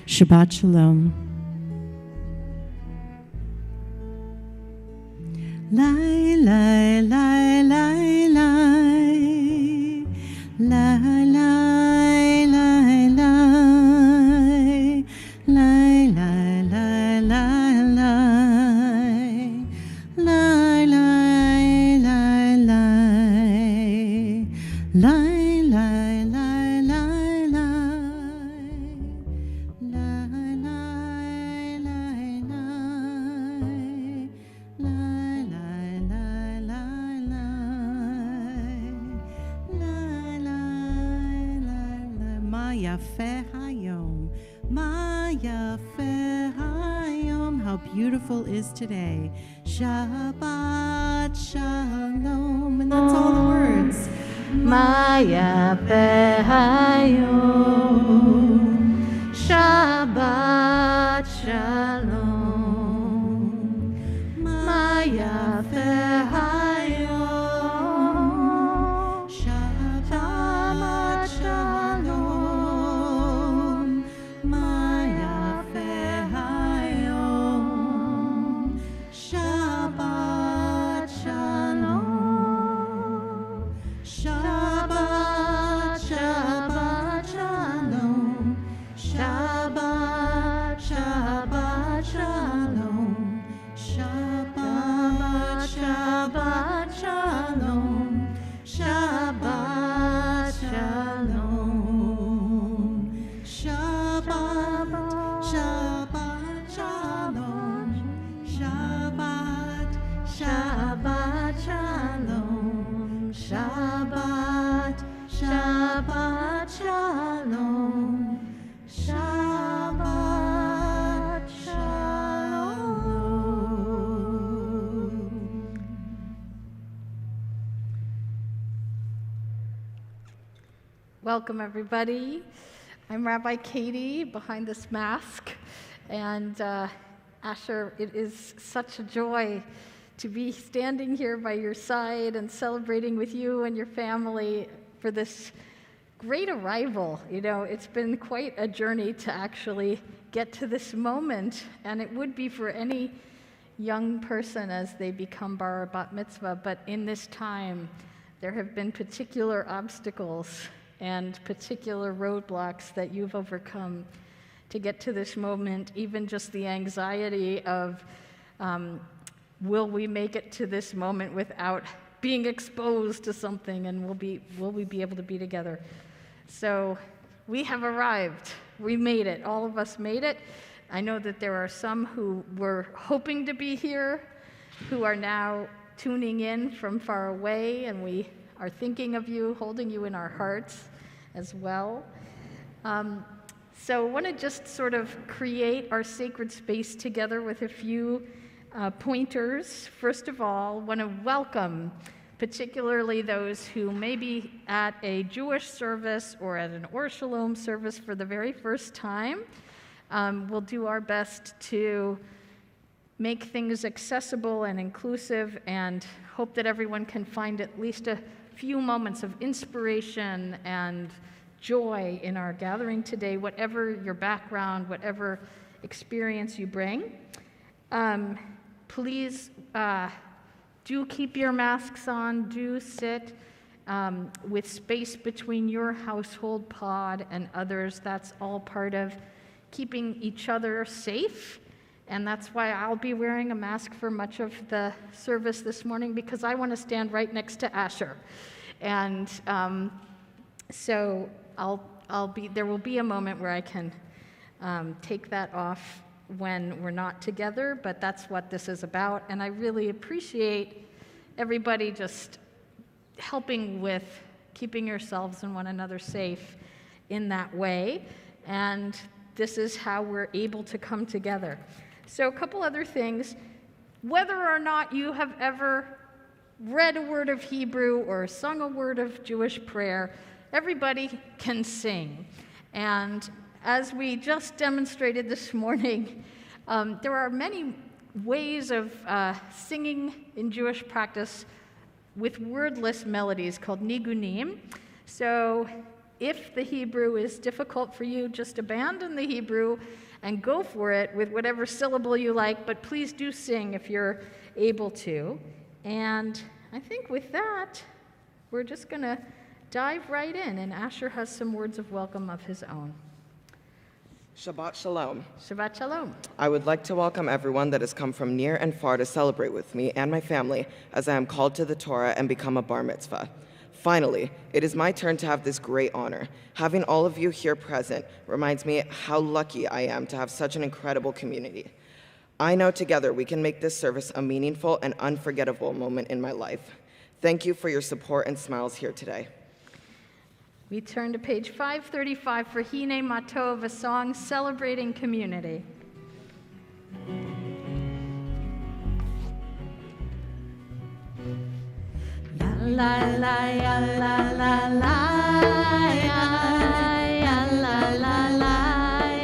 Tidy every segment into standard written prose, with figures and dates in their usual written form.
Shabbat Shalom. Lai, lai, lai, lai, lai. Lai, lai, lai, lai. Lai, lai, lai, lai, lai. Lai, lai, lai, lai. Lai, lai, lai, lai, lai. Lai, lai, lai, lai. Lai, lai, lai, lai, lai. Lai, lai, lai, lai. Ma yafeh hayom. Ma yafeh hayom. How beautiful is today. Shabbat Shalom. And that's all the words. Ma yafeh hayom. Shabbat Shalom. Ma yafeh hayom. Shabbat Shalom. Ma yafeh hayom. Shabbat Shalom. Shabbat, Shabbat Shalom. Shabbat, Shabbat Shalom. Shabbat, Shabbat Shalom. Shabbat Shalom. Shabbat, Shabbat Shalom. Shabbat, Shabbat Shalom. Shabbat, Shabbat Shalom. Shabbat Shalom. Welcome, everybody. I'm Rabbi Katie behind this mask. And Asher, it is such a joy to be standing here by your side and celebrating with you and your family for this great arrival. You know, it's been quite a journey to actually get to this moment, and it would be for any young person as they become Barolette Mitzvah, but in this time, there have been particular obstacles and particular roadblocks that you've overcome to get to this moment, even just the anxiety of will we make it to this moment without being exposed to something, and will we be able to be together? So we have arrived. We made it. All of us made it. I know that there are some who were hoping to be here, who are now tuning in from far away, and we are thinking of you, holding you in our hearts as well. So I want to just sort of create our sacred space together with a few pointers. First of all, I want to welcome particularly those who may be at a Jewish service or at an Or Shalom service for the very first time. We'll do our best to make things accessible and inclusive and hope that everyone can find at least a few moments of inspiration and joy in our gathering today, whatever your background, whatever experience you bring. Please do keep your masks on, do sit with space between your household pod and others. That's all part of keeping each other safe, and that's why I'll be wearing a mask for much of the service this morning, because I want to stand right next to Asher. And so there will be a moment where I can take that off when we're not together, but that's what this is about. And I really appreciate everybody just helping with keeping yourselves and one another safe in that way. And this is how we're able to come together. So a couple other things. Whether or not you have ever read a word of Hebrew or sung a word of Jewish prayer, everybody can sing. And as we just demonstrated this morning, there are many ways of singing in Jewish practice with wordless melodies called nigunim. So if the Hebrew is difficult for you, just abandon the Hebrew and go for it with whatever syllable you like, but please do sing if you're able to. And I think with that, we're just going to dive right in, and Asher has some words of welcome of his own. Shabbat Shalom. Shabbat Shalom. I would like to welcome everyone that has come from near and far to celebrate with me and my family as I am called to the Torah and become a Bar Mitzvah. Finally, it is my turn to have this great honor. Having all of you here present reminds me how lucky I am to have such an incredible community. I know together we can make this service a meaningful and unforgettable moment in my life. Thank you for your support and smiles here today. We turn to page 535 for Hine Matov, a song celebrating community. La la ya la la la ya ya la la la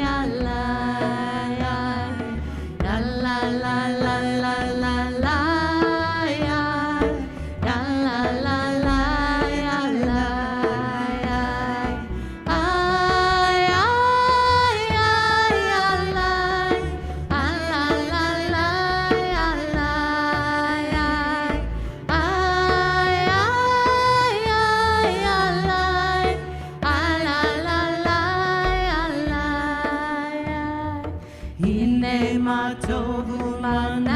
ya la ya ya la la la la la la ya ya la la la ya la ya ay ay ay ya la la la la ya la ya הנה מה טוב ומנעים,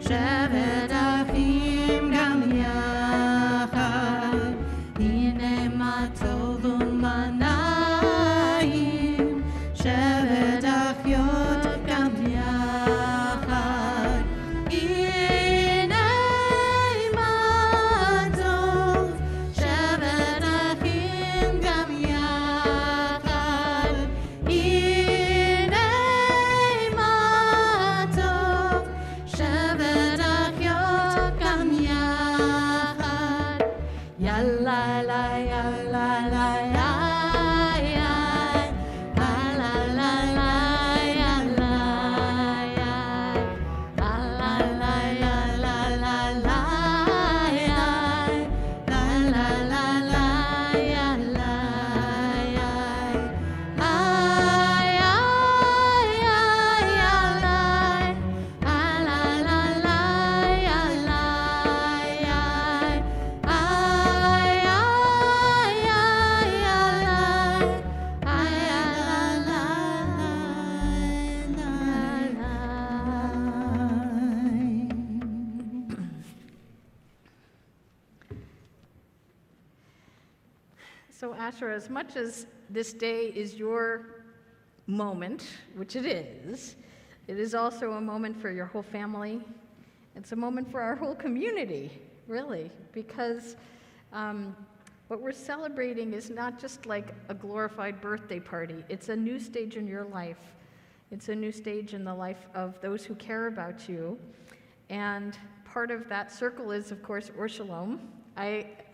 שבת אחים גם יחד. הנה מה טוב ומנעים, שבת אחיות גם יחד. הנה מה טוב, שבת אחים גם יחד. So Asher, as much as this day is your moment, which it is also a moment for your whole family. It's a moment for our whole community, really, because what we're celebrating is not just like a glorified birthday party. It's a new stage in your life. It's a new stage in the life of those who care about you. And part of that circle is, of course, Shalom.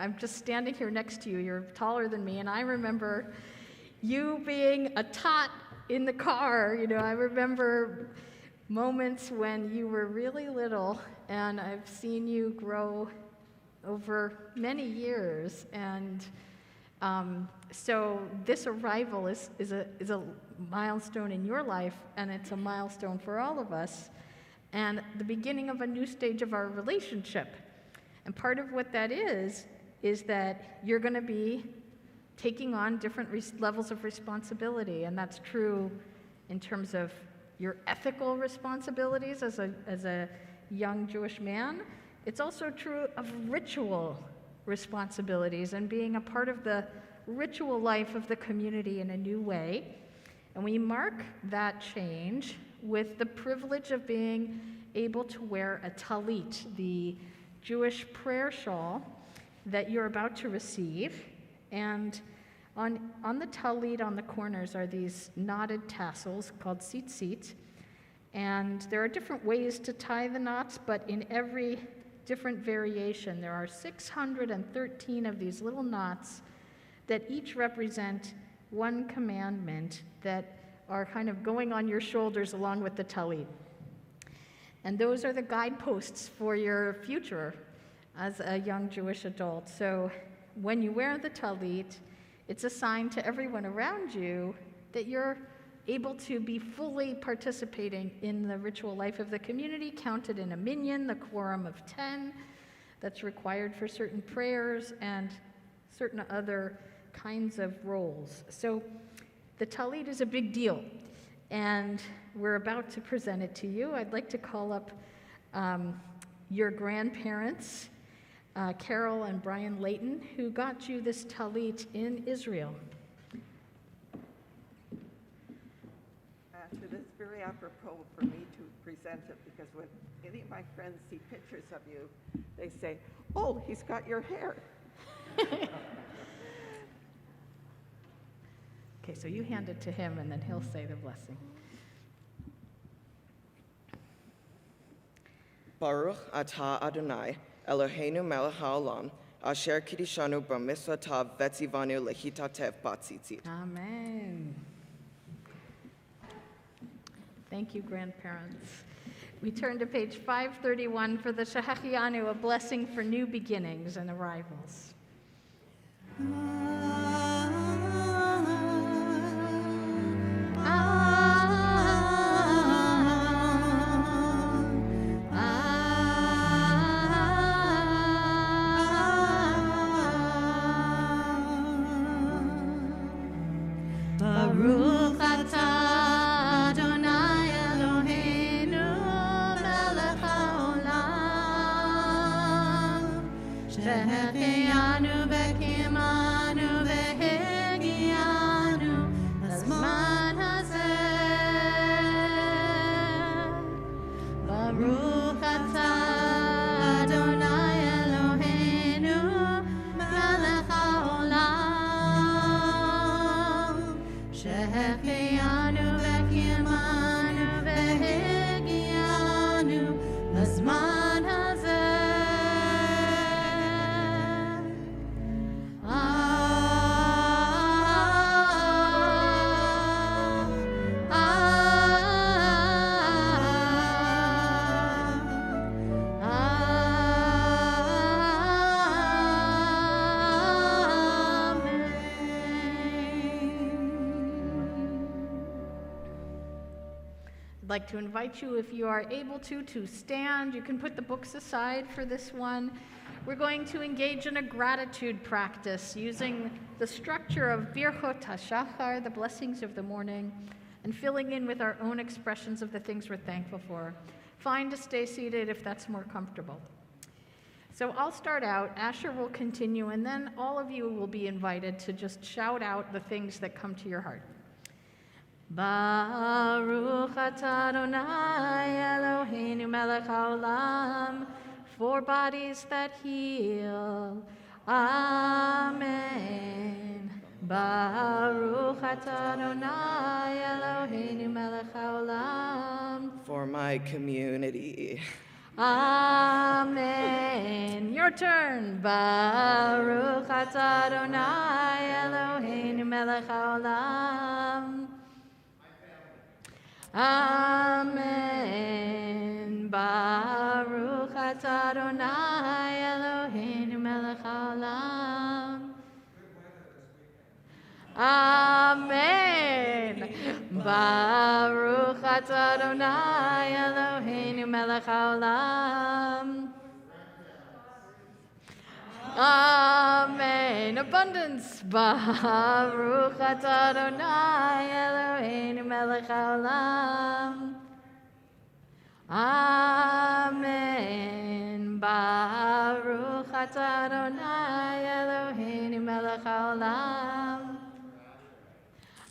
I'm just standing here next to you. You're taller than me, and I remember you being a tot in the car. You know, I remember moments when you were really little, and I've seen you grow over many years. And so this arrival is a milestone in your life, and it's a milestone for all of us, and the beginning of a new stage of our relationship. And part of what that is that you're going to be taking on different levels of responsibility, and that's true in terms of your ethical responsibilities as a young Jewish man. It's also true of ritual responsibilities and being a part of the ritual life of the community in a new way. And we mark that change with the privilege of being able to wear a talit, the Jewish prayer shawl that you're about to receive. And on the talit on the corners are these knotted tassels called tzitzit. And there are different ways to tie the knots, but in every different variation, there are 613 of these little knots that each represent one commandment that are kind of going on your shoulders along with the talit. And those are the guideposts for your future as a young Jewish adult. So when you wear the talit, it's a sign to everyone around you that you're able to be fully participating in the ritual life of the community, counted in a minyan, the quorum of 10 that's required for certain prayers and certain other kinds of roles. So the talit is a big deal, and we're about to present it to you. I'd like to call up your grandparents, Carol and Brian Layton, who got you this talit in Israel. It is very apropos for me to present it, because when any of my friends see pictures of you, they say, "Oh, he's got your hair." Okay, so you hand it to him, and then he'll say the blessing. Baruch atah Adonai, Eloheinu melech haolam, asher kiddushanu bar mitzvah tav vetzivanu lehitatev batzitzit. Amen. Thank you, grandparents. We turn to page 531 for the Shehechianu, a blessing for new beginnings and arrivals. Baruch atah Adonai Eloheinu melech haolam, shehechianu v'kimanu v'hegianu lezman hazeh. Baruch atah Adonai Eloheinu melech haolam, shehechianu v'kimanu v'hegianu lezman hazeh. I'd like to invite you, if you are able to stand. You can put the books aside for this one. We're going to engage in a gratitude practice using the structure of Birchot HaShachar, the blessings of the morning, and filling in with our own expressions of the things we're thankful for. Fine to stay seated if that's more comfortable. So I'll start out, Asher will continue, and then all of you will be invited to just shout out the things that come to your heart. Baruch atah Adonai Eloheinu melech haolam, for bodies that heal. Amen. Baruch atah Adonai Eloheinu melech haolam. For my community. Amen. Your turn. Baruch atah Adonai Eloheinu melech haolam. Amen. Baruch atah Adonai Eloheinu melech haolam. Amen. Baruch atah Adonai Eloheinu melech haolam. Amen. Abundance. Baruch atah Adonai Eloheinu melech haolam. Amen. Baruch atah Adonai Eloheinu melech haolam.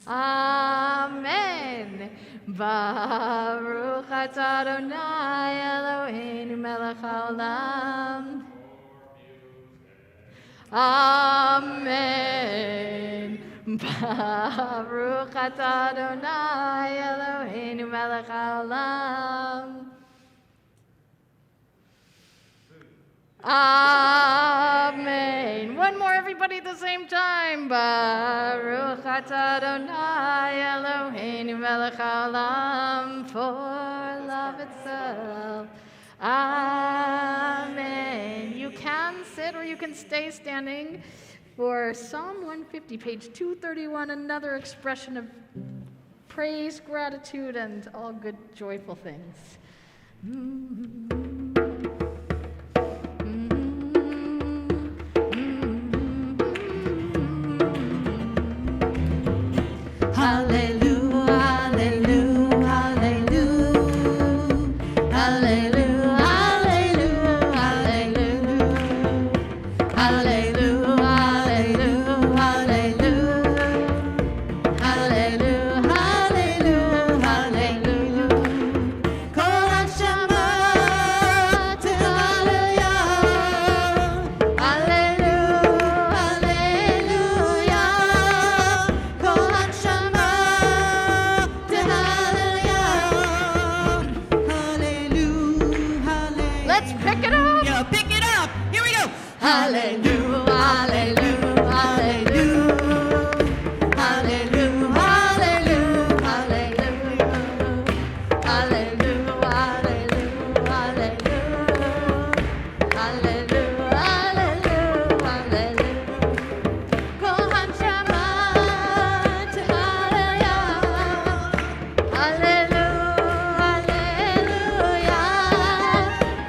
Amen. Baruch atah Adonai Eloheinu melech haolam. Amen. Baruch atah Adonai Eloheinu melech haolam. Amen. One more, everybody, at the same time. Baruch atah Adonai Eloheinu melech haolam, for love itself. Amen. You can sit or you can stay standing. For Psalm 150, page 231, another expression of praise, gratitude, and all good, joyful things. Hallelujah, hallelujah, hallelujah, hallelujah, hallelujah, hallelujah, hallelujah, hallelujah, hallelujah, hallelujah. Kol hashama tehallelujah, hallelujah, hallelujah. Kol hashama tehallelujah, hallelujah, hallelujah. Let's pick it up. Yeah, pick it up. Here we go. Hallelujah, hallelujah, hallelujah. Hallelujah, hallelujah, hallelujah. Hallelujah, hallelujah, hallelujah. Hallelujah, hallelujah, hallelujah. Kol hashama tehallelujah. Hallelujah, hallelujah.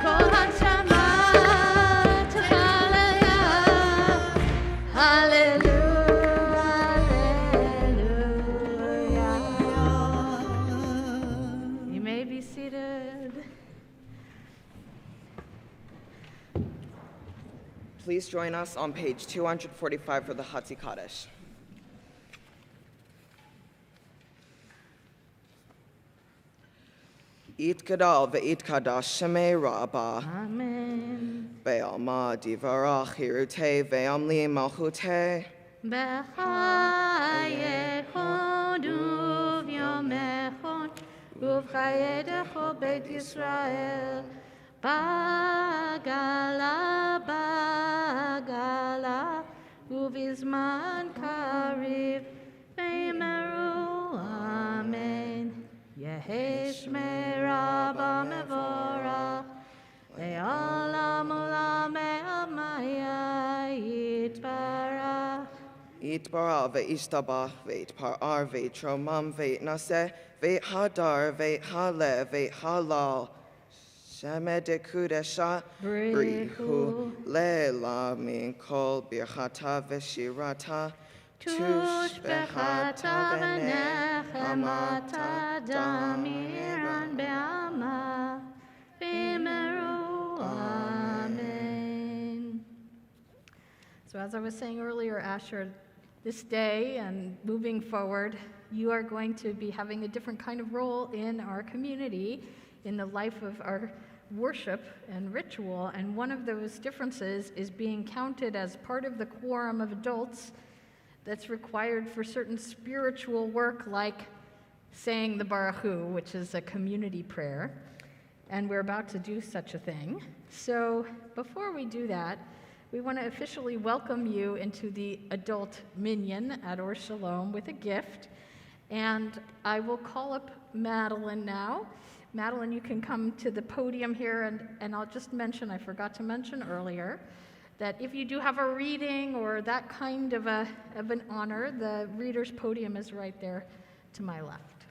Kol hashama tehallelujah. Hallelujah. You may be seated. Please join us on page 245 for the Hatzi Kaddish. Yitgadal ve'yitkadash shemei Rabbah Amen. ve'alma divarach hirutei ve'amli malchutei. בחייכון וביומכון ובחייך בית ישראל בגלה בגלה ובזמן קריב ואמרו אמן. יהי שמי רבה מבורך לעולם עולם מעלמיה יתברך. Yitbarah ve'ishtabach ve'itparar ve'tromam ve'itnaseh ve'hadar ve'haleh ve'halal shemed kudesha brihu le'la min kol birchata ve'shirata tush bechata v'nechamata damiran be'ama v'meru amen. So as I was saying earlier, Asher, this day and moving forward, you are going to be having a different kind of role in our community, in the life of our worship and ritual. And one of those differences is being counted as part of the quorum of adults that's required for certain spiritual work, like saying the Baruch Hu, which is a community prayer. And we're about to do such a thing. So before we do that, we want to officially welcome you into the adult minyan at Or Shalom with a gift. And I will call up Madeline now. Madeline, you can come to the podium here, and I'll just mention, I forgot to mention earlier, that if you do have a reading or that kind of an honor, the reader's podium is right there to my left.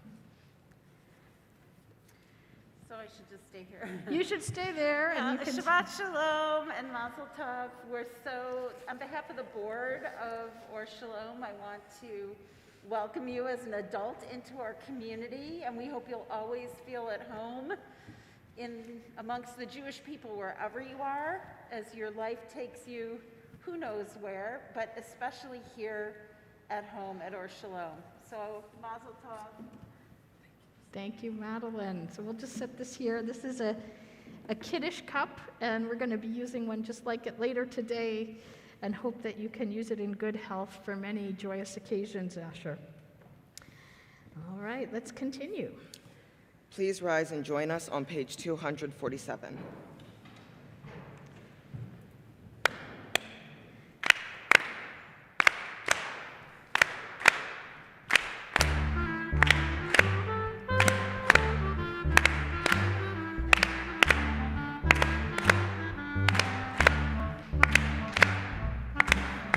So I should just stay here. You should stay there, and you can... Shabbat Shalom and Mazel Tov. We're so, on behalf of the board of Or Shalom, I want to welcome you as an adult into our community, and we hope you'll always feel at home amongst the Jewish people wherever you are, as your life takes you who knows where, but especially here at home at Or Shalom. So Mazel Tov. Thank you, Madeline. So we'll just set this here. This is a Kiddush cup, and we're going to be using one just like it later today, and hope that you can use it in good health for many joyous occasions, Asher. All right, let's continue. Please rise and join us on page 247.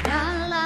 La la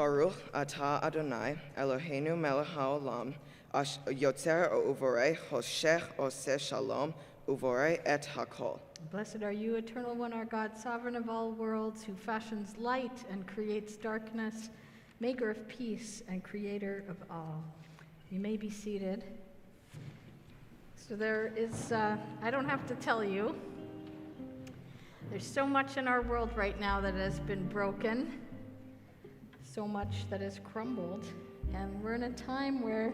Baruch atah Adonai, Eloheinu melech haolam, yotzer uvorei hoshech oseh shalom, uvorei et hakol. Blessed are you, Eternal One, our God, sovereign of all worlds, who fashions light and creates darkness, maker of peace and creator of all. You may be seated. So there is, I don't have to tell you, there's so much in our world right now that has been broken, so much that has crumbled, and we're in a time where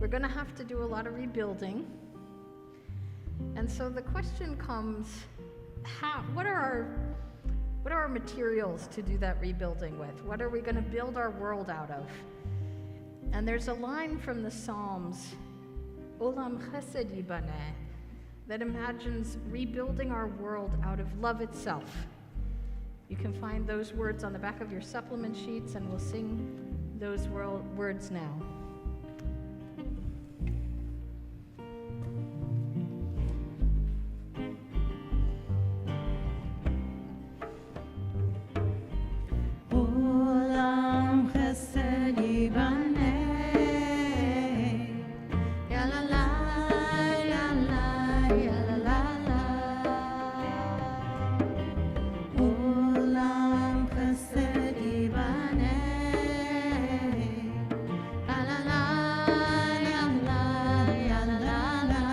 we're going to have to do a lot of rebuilding. And so the question comes, what are our materials to do that rebuilding with? What are we going to build our world out of? And there's a line from the Psalms, Olam Chesed Yibaneh, that imagines rebuilding our world out of love itself. You can find those words on the back of your supplement sheets, and we'll sing those words now. Olam Chesed Yibaneh, ya la la, ya la, ya la la la. Olam Chesed Yibaneh, ya la la, ya la, ya la la.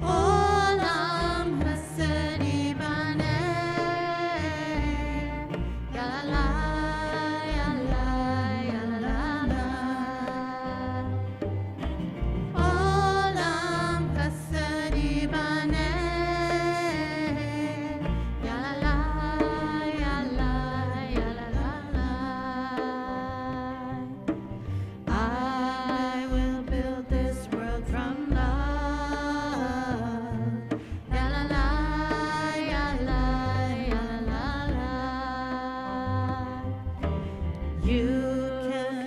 Olam Chesed Yibaneh. I will build this world from love. Ya la la, ya la, ya la la. You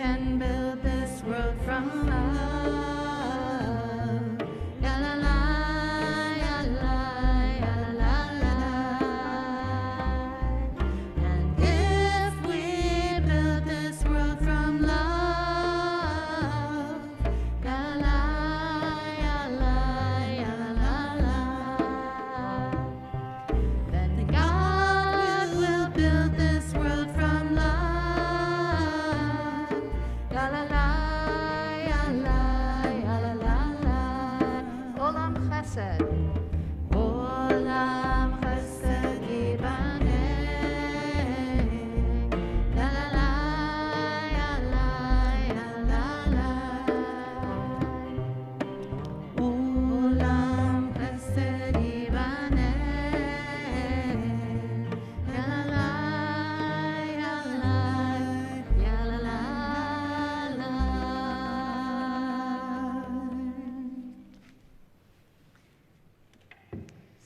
can build this world from love. Ya la la, ya la, ya la la. And if we build this world from love, ya la, ya la, ya la la, then God will build this world from love. La la la, ya la, ya la la. Olam Chesed. Olam Chesed Yibaneh, la la la, ya la, ya la la. Olam Chesed Yibaneh, ya la la, ya la, ya la la.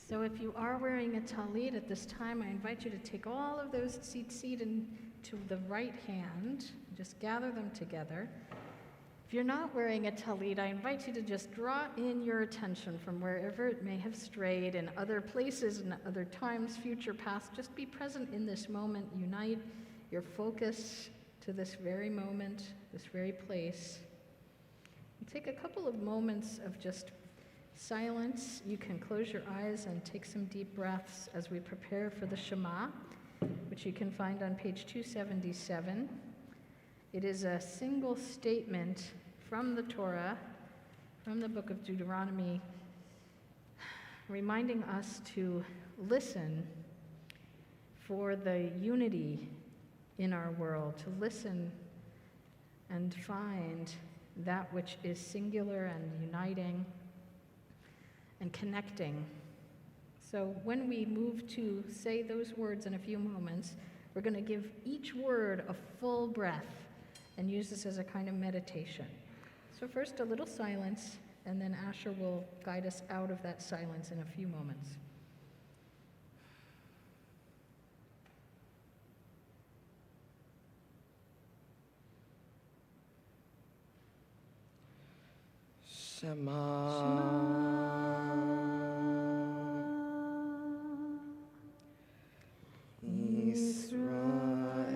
So if you are wearing a talit at this time, I invite you to take all of those seed into the right hand. Just gather them together. If you're not wearing a talit, I invite you to just draw in your attention from wherever it may have strayed in other places and other times, future, past. Just be present in this moment. Unite your focus to this very moment, this very place. And take a couple of moments of just silence. You can close your eyes and take some deep breaths as we prepare for the Shema, which you can find on page 277. It is a single statement from the Torah, from the book of Deuteronomy, reminding us to listen for the unity in our world, to listen and find that which is singular and uniting and connecting. So when we move to say those words in a few moments, we're going to give each word a full breath and use this as a kind of meditation. So first a little silence, and then Asher will guide us out of that silence in a few moments. Shema. Yisrael.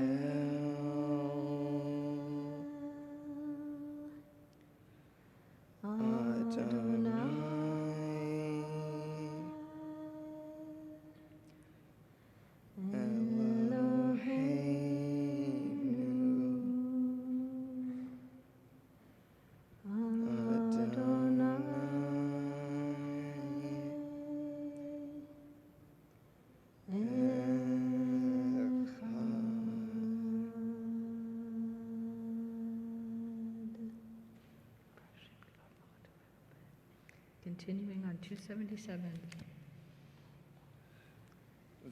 continuing on 277.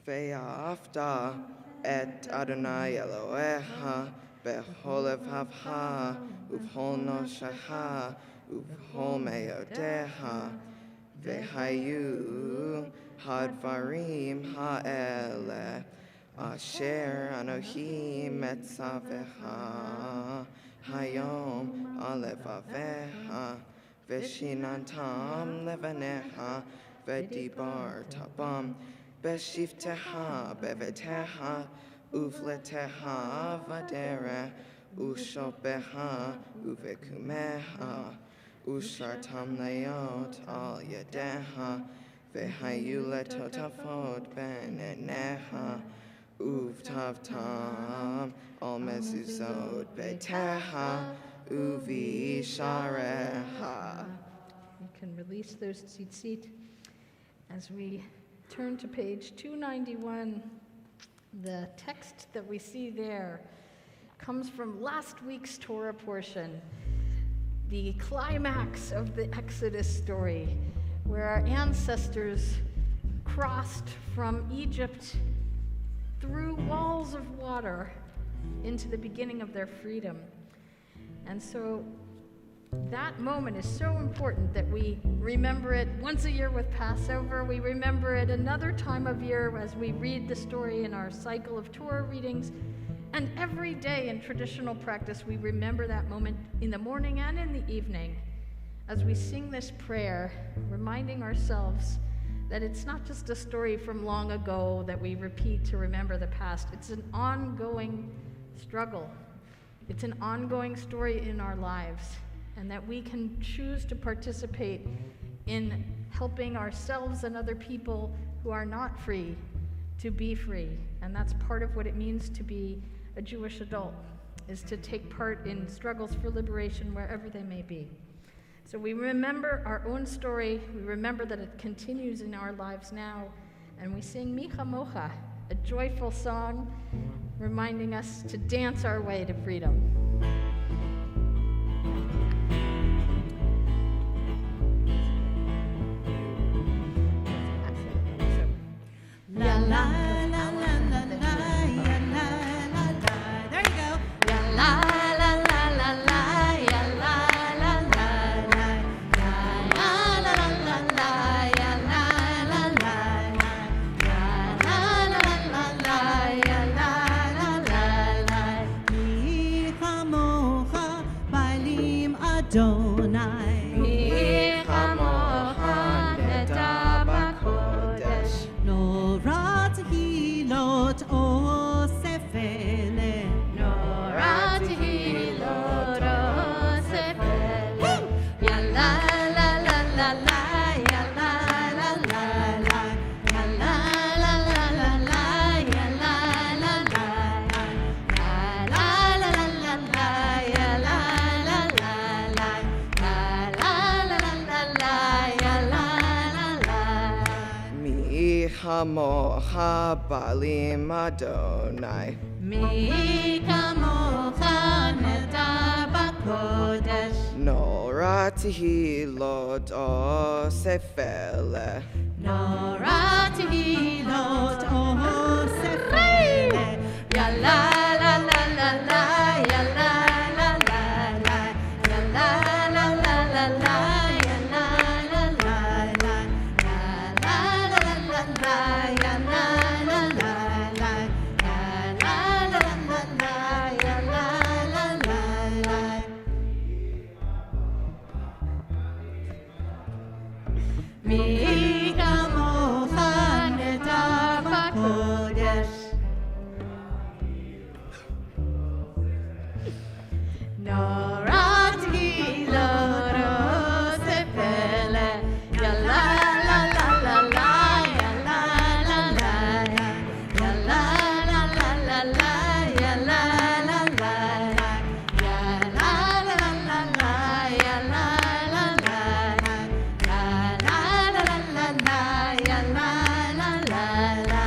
Ve'afta et Adonai Elohecha bechol levavcha uv'chol noshecha uv'chol meyodecha ve'hayu hadvarim ha'ele asher anohi metzavecha hayom alevavecha ve'shinantam levanecha ve'dibartabam Beshifteha beveteha uvleteha vadere ushopeha uvekumeha ushartam leot al yadeha vehayule totafot beneneha uvtavtam al mezuzot beteha uvi shareha. You can release those tzitzit as we turn to page 291. The text that we see there comes from last week's Torah portion, the climax of the Exodus story, where our ancestors crossed from Egypt through walls of water into the beginning of their freedom. And so that moment is so important that we remember it once a year with Passover. We remember it another time of year as we read the story in our cycle of Torah readings. And every day in traditional practice, we remember that moment in the morning and in the evening as we sing this prayer, reminding ourselves that it's not just a story from long ago that we repeat to remember the past. It's an ongoing struggle. It's an ongoing story in our lives. And that we can choose to participate in helping ourselves and other people who are not free to be free. And that's part of what it means to be a Jewish adult, is to take part in struggles for liberation wherever they may be. So we remember our own story, we remember that it continues in our lives now, and we sing Micha Mocha, a joyful song reminding us to dance our way to freedom. La la la la la la la la la. There you go. La la la la la la la la la la la la la la Adonai. Mi chamocha neda b'kodesh. Norat hilot osefele. Norat hilot osefele. Ya la la la la la, ya la la la la, ya la la la la la, ya la la la la, ya la la la la la, ya la la la la, ya la la la la, Mi chamocha balim Adonai. Mi kamocha neda b'kodesh. Norat hilot osefele. Norat hilot osefele. Ya la la la la la, ya la la la la, ya la la la la la, ya la la la la, ya la la la la la, ya la la la la, ya la la la la la, ya la la la la. Mi kamocha neda b'kodesh. Norat hilot osefele. Ya la la la la la, ya la la la la, ya la la la la la, ya la la la la, ya la la la la la, ya la la la la, ya la la la la la, ya la la la la.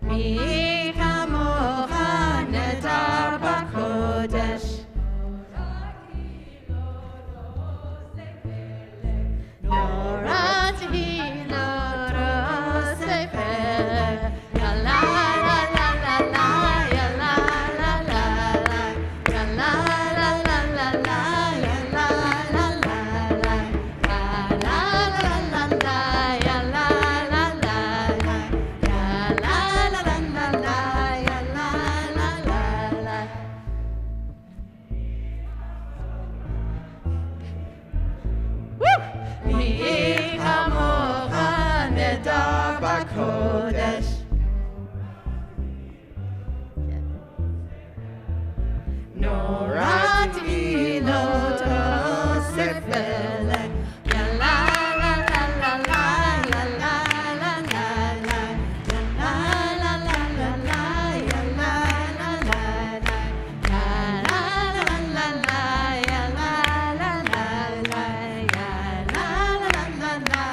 Mi kamocha neda Kodesh. Norati lo sefele. Ya la la la la la, ya la la la la, ya la la la la la, ya la la la la, ya la la la la, ya la la la la, ya la la la la,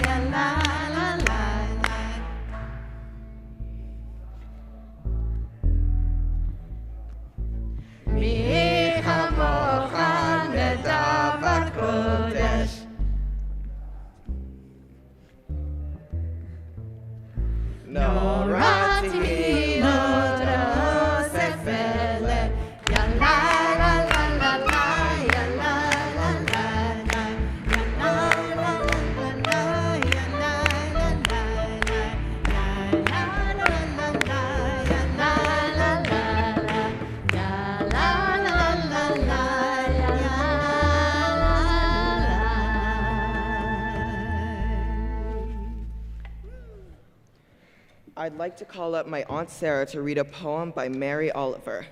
ya la la la la. Mi chamocha nedavar kodesh. Norati lo sefele. Ya la la la la la, ya la la la la, ya la la la la, ya la la la la, ya la la la la, ya la la la la, ya la la la la, ya la la. I'd like to call up my Aunt Sarah to read a poem by Mary Oliver.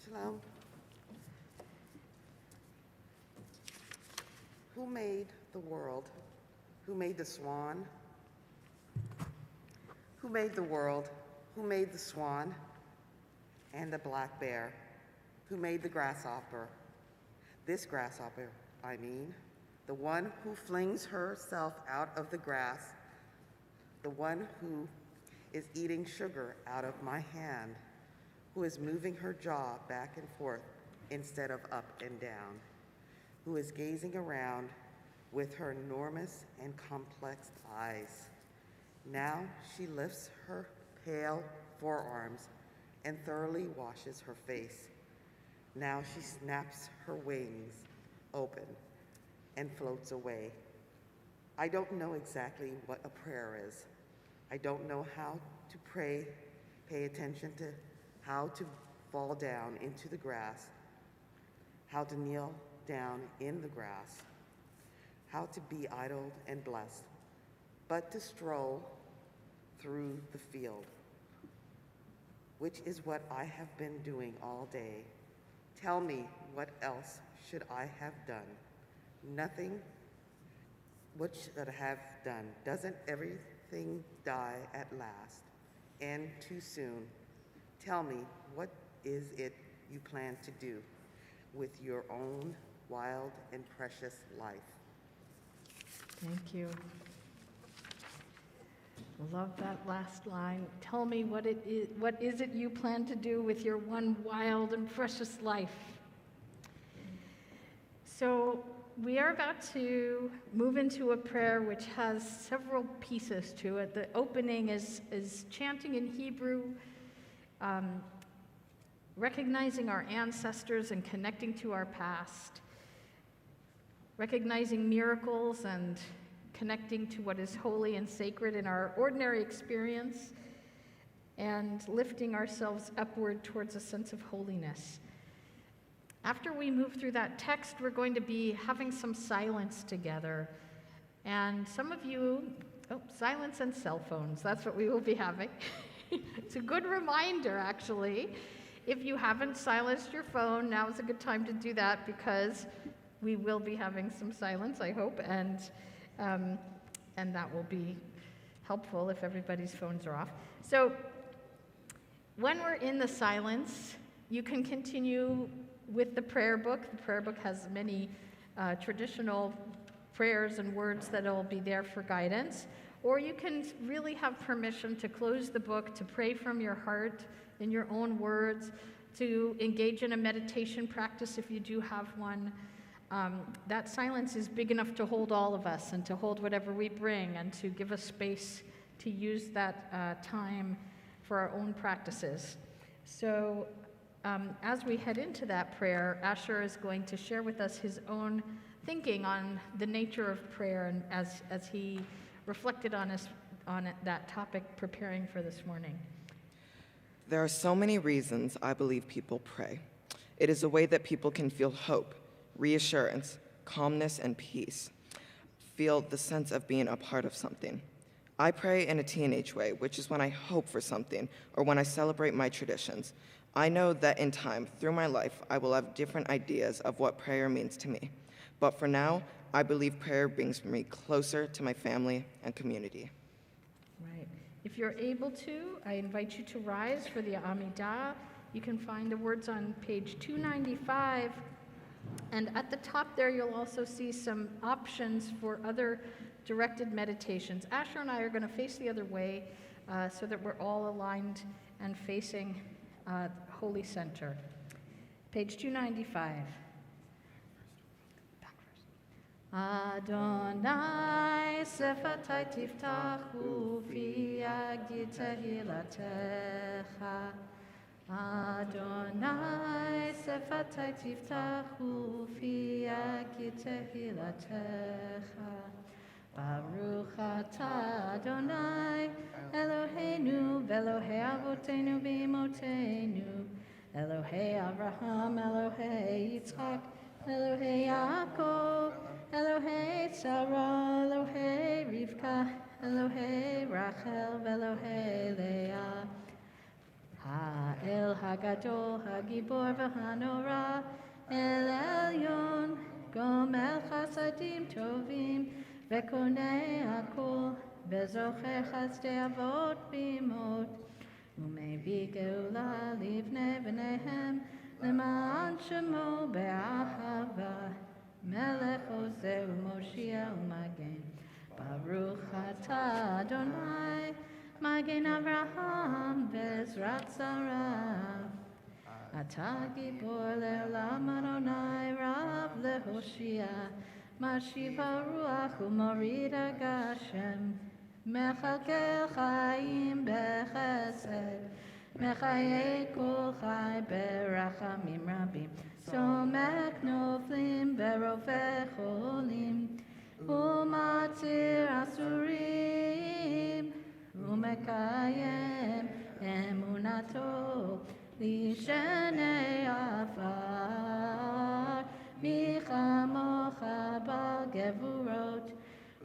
Shalom. Who made the world? Who made the swan? Who made the world? Who made the swan and the black bear? Who made the grasshopper? This grasshopper, I mean, the one who flings herself out of the grass, the one who is eating sugar out of my hand, who is moving her jaw back and forth instead of up and down, who is gazing around with her enormous and complex eyes. Now she lifts her pale forearms and thoroughly washes her face. Now she snaps her wings open and floats away. I don't know exactly what a prayer is. I don't know how to pray, pay attention to how to fall down into the grass, how to kneel down in the grass, how to be idle and blessed, but to stroll through the field, which is what I have been doing all day. Tell me, what else should I have done? Nothing. What should I have done? Doesn't everything die at last? And too soon? Tell me, what is it you plan to do with your own wild and precious life? Thank you. Love that last line. Tell me what is it you plan to do with your one wild and precious life? So we are about to move into a prayer which has several pieces to it. The opening is chanting in Hebrew, recognizing our ancestors and connecting to our past, recognizing miracles and connecting to what is holy and sacred in our ordinary experience, and lifting ourselves upward towards a sense of holiness. After we move through that text, we're going to be having some silence together. And some of you, silence and cell phones, that's what we will be having. It's a good reminder, actually. If you haven't silenced your phone, now is a good time to do that, because we will be having some silence, I hope, and that will be helpful if everybody's phones are off. So when we're in the silence, you can continue with the prayer book. The prayer book has many traditional prayers and words that will be there for guidance. Or you can really have permission to close the book, to pray from your heart in your own words, to engage in a meditation practice if you do have one. That silence is big enough to hold all of us and to hold whatever we bring, and to give us space to use that time for our own practices. So as we head into that prayer, Asher is going to share with us his own thinking on the nature of prayer, and as he reflected on on that topic preparing for this morning. There are so many reasons I believe people pray. It is a way that people can feel hope, reassurance, calmness, and peace, feel the sense of being a part of something. I pray in a teenage way, which is when I hope for something or when I celebrate my traditions. I know that in time, through my life, I will have different ideas of what prayer means to me. But for now, I believe prayer brings me closer to my family and community. Right. If you're able to, I invite you to rise for the Amidah. You can find the words on page 295. And at the top there, you'll also see some options for other directed meditations. Asher and I are going to face the other way so that we're all aligned and facing Holy Center. Page 295. Adonai sefatai tiftachu fi yagid tehilatecha. Adonai sefatai tiftachu fi yagid tehilatecha. Baruch atah Adonai Eloheinu v'Elohei avotenu v'imotenu Elohei Avraham, Elohei Yitzchak, Elohei Yaakov, Elohei Sarah, Elohei Rivka, Elohei Rachel, Elohei Leah. Ha'el Hagadol, Hagibor v'Hanora, El Elyon, Gomel Chasadim Tovim, V'Konei Hakol, V'Zocher Chazdei Avot Bimot, U'Mevi Geula Livnei V'Nehem, L'Ma'an Shemo Be'ahava, Melech Oseh U'Moshia U'Magen, Baruch Atah Adonai, Magen Avraham V'Ezrat Sarah. Atah Gibor Le'olam Adonai, Rav Le'Hoshia, Mashiva Ruach U'Morid Gashem, Mechalkel Chaim Bechesed, Mechayei Kol Chai Berachamim Rabim, Somek Noflim Berofei Cholim, U'Matzir Asurim, U'Mekayem Emunato, Lishenei Afar, Michamocha Bal Gevurot,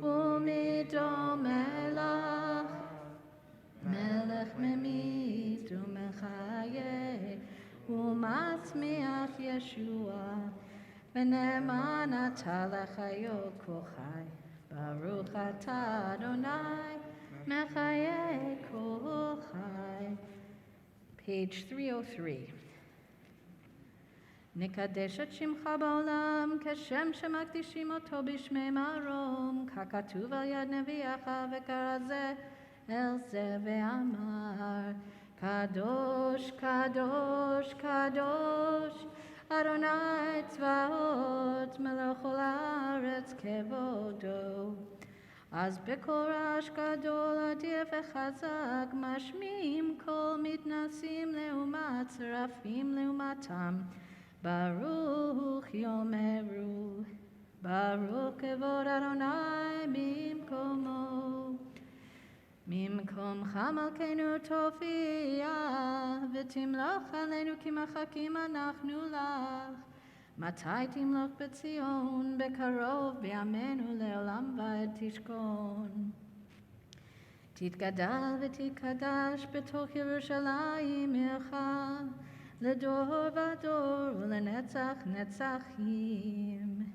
Umidom Melach, Melech Memit U'Mechayeh, U'Matzmiach Yeshua, V'Ne'eman Atah L'Chayot Kol Chai, Baruch Atah Adonai, Mechayeh Kol Chai. Page 303. נקדש את שמך בעולם כשם שמקדישים אותו בשמי מרום, ככתוב על יד נביאך וקרא זה אל זה ואמר, קדוש, קדוש, קדוש, אדוני צבאות, מלך כל הארץ כבודו. אז בקול רעש גדול אדיר וחזק, משמיעים קול מתנשאים לעומת שרפים לעומתם, ברוך יאמרו, ברוך כבוד אדוני במקומו. ממקומך מלכנו תופיע, ותמלוך עלינו כי מחכים אנחנו לך. מתי תמלוך בציון, בקרוב בימינו לעולם ועד תשכון. תתגדל ותתקדש בתוך ירושלים עירך, לדור ודור ולנצח נצחים.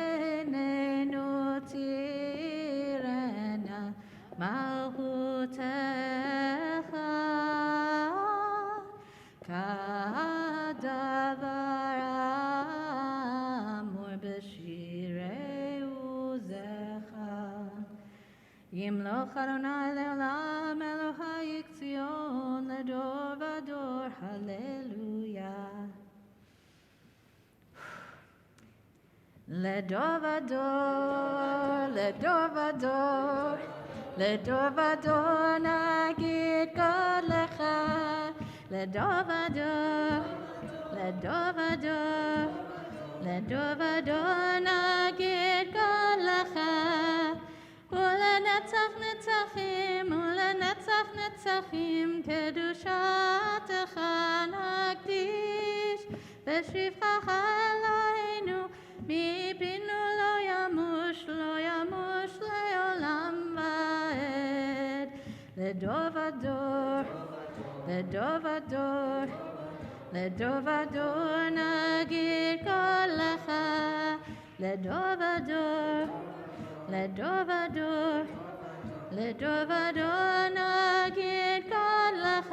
ועינינו תראנה מלכותך, כדבר האמור בשירי עוזך. ימלוך אדוני לעולם, אלוהי ציון, לדור ודור, הללויה. לדור ודור, לדור ודור, לדור ודור נגיד גודלך. לדור ודור, לדור ודור, לדור ודור נגיד גודלך. ולנצח נצחים, ולנצח נצחים, קדושתך נקדיש, ושבחך אלוהינו, מפינו לא ימוש, לא ימוש לעולם ועד. לדור ודור, לדור ודור, לדור ודור נגיד קולך, לדור ודור, לדור ודור, לדור ודור נגיד קולך,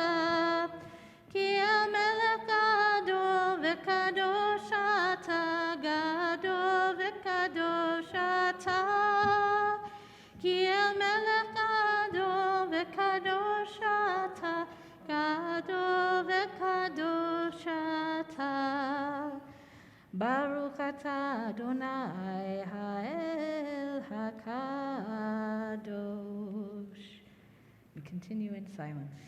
כי המלך גדול וקדוש אתה, גדול וקדוש אתה, כי המלך גדול וקדוש אתה, גדול וקדוש אתה. ברוך אתה אדוני האל הקדוש. We continue in silence.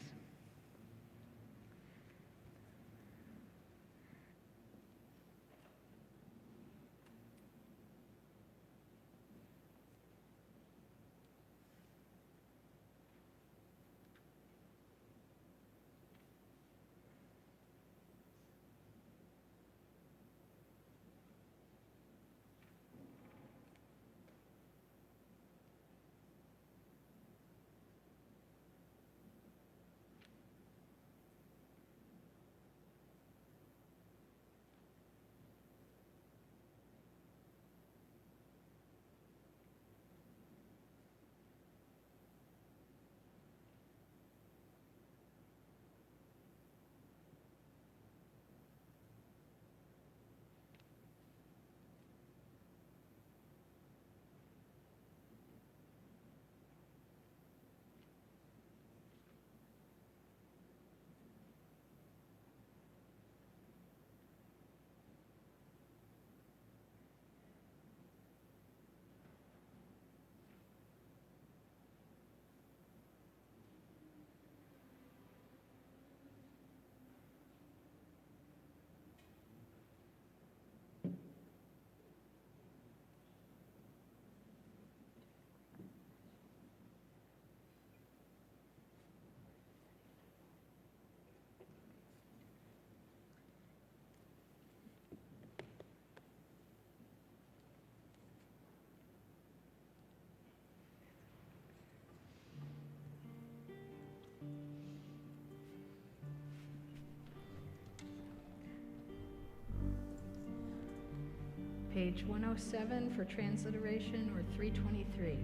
Page 107 for transliteration or 323.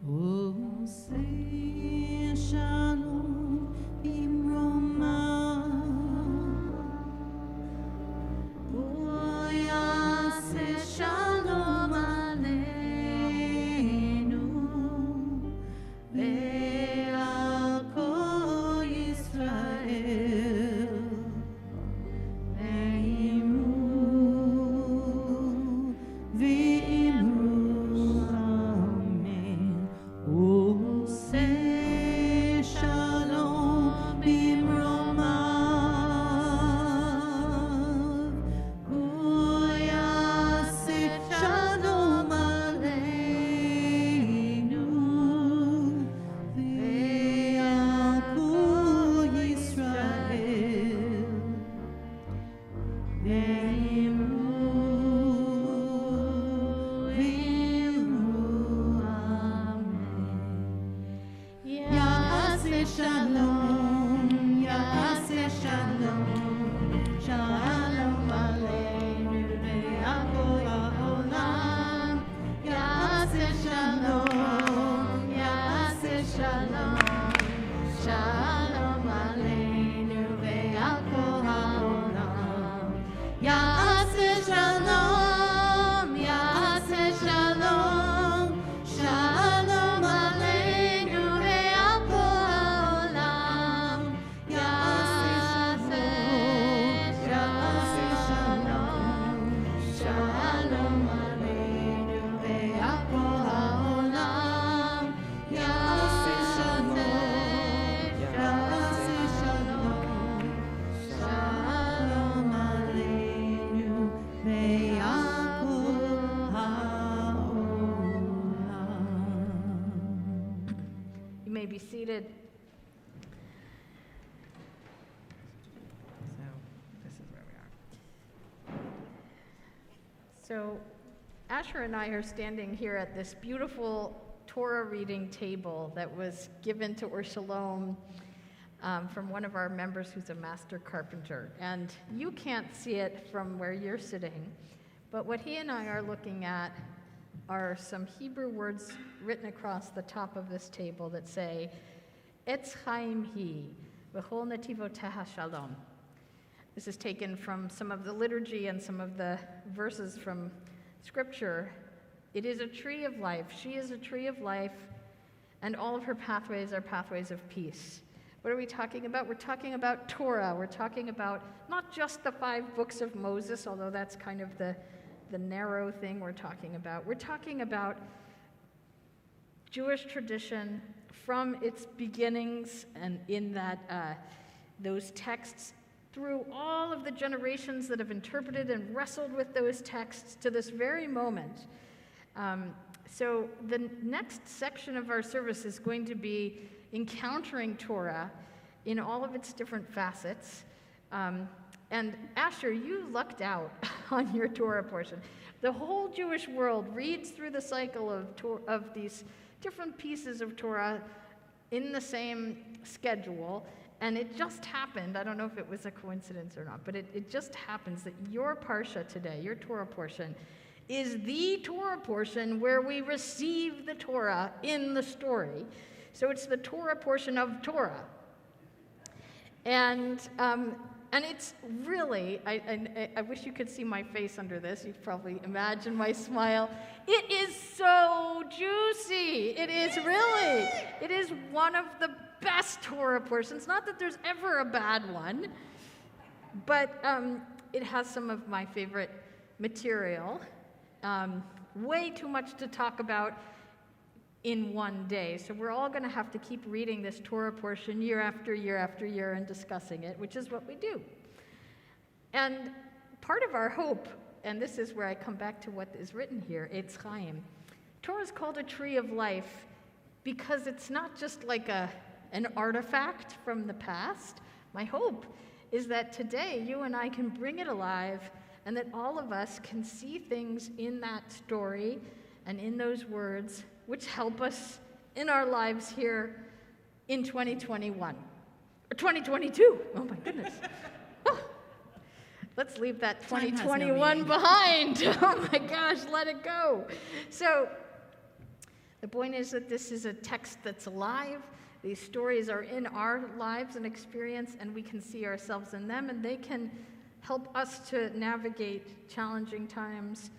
Oh, say shalom imroma. Oh, yaseh shalom aleinu ve'al kol Yisrael. Ve'imru v'imru amen. Oh, seated. So this is where we are. So Asher and I are standing here at this beautiful Torah reading table that was given to Shalom from one of our members who's a master carpenter. And you can't see it from where you're sitting, but what he and I are looking at are some Hebrew words written across the top of this table that say, Etz Chaim Hi, V'chol Netivoteha Shalom. This is taken from some of the liturgy and some of the verses from Scripture. It is a tree of life. She is a tree of life, and all of her pathways are pathways of peace. What are we talking about? We're talking about Torah. We're talking about not just the 5 books of Moses, although that's kind of the narrow thing we're talking about. We're talking about Jewish tradition from its beginnings and in that those texts through all of the generations that have interpreted and wrestled with those texts to this very moment. So the next section of our service is going to be encountering Torah in all of its different facets. And Asher, you lucked out on your Torah portion. The whole Jewish world reads through the cycle of these different pieces of Torah in the same schedule, and it just happened, I don't know if it was a coincidence or not, but it just happens that your parsha today, your Torah portion, is the Torah portion where we receive the Torah in the story. So it's the Torah portion of Torah. And it's really, I wish you could see my face under this. You probably imagine my smile. It is so juicy. It is one of the best Torah portions. Not that there's ever a bad one, but it has some of my favorite material. Way too much to talk about in one day. So we're all going to have to keep reading this Torah portion year after year after year and discussing it, which is what we do. And part of our hope, and this is where I come back to what is written here, Etz Chaim. Torah is called a tree of life because it's not just like an artifact from the past. My hope is that today you and I can bring it alive and that all of us can see things in that story and in those words which help us in our lives here in 2021. Or 2022. Oh my goodness. Oh, let's leave that 2021 behind. Oh my gosh, let it go. So the point is that this is a text that's alive. These stories are in our lives and experience, and we can see ourselves in them, and they can help us to navigate challenging times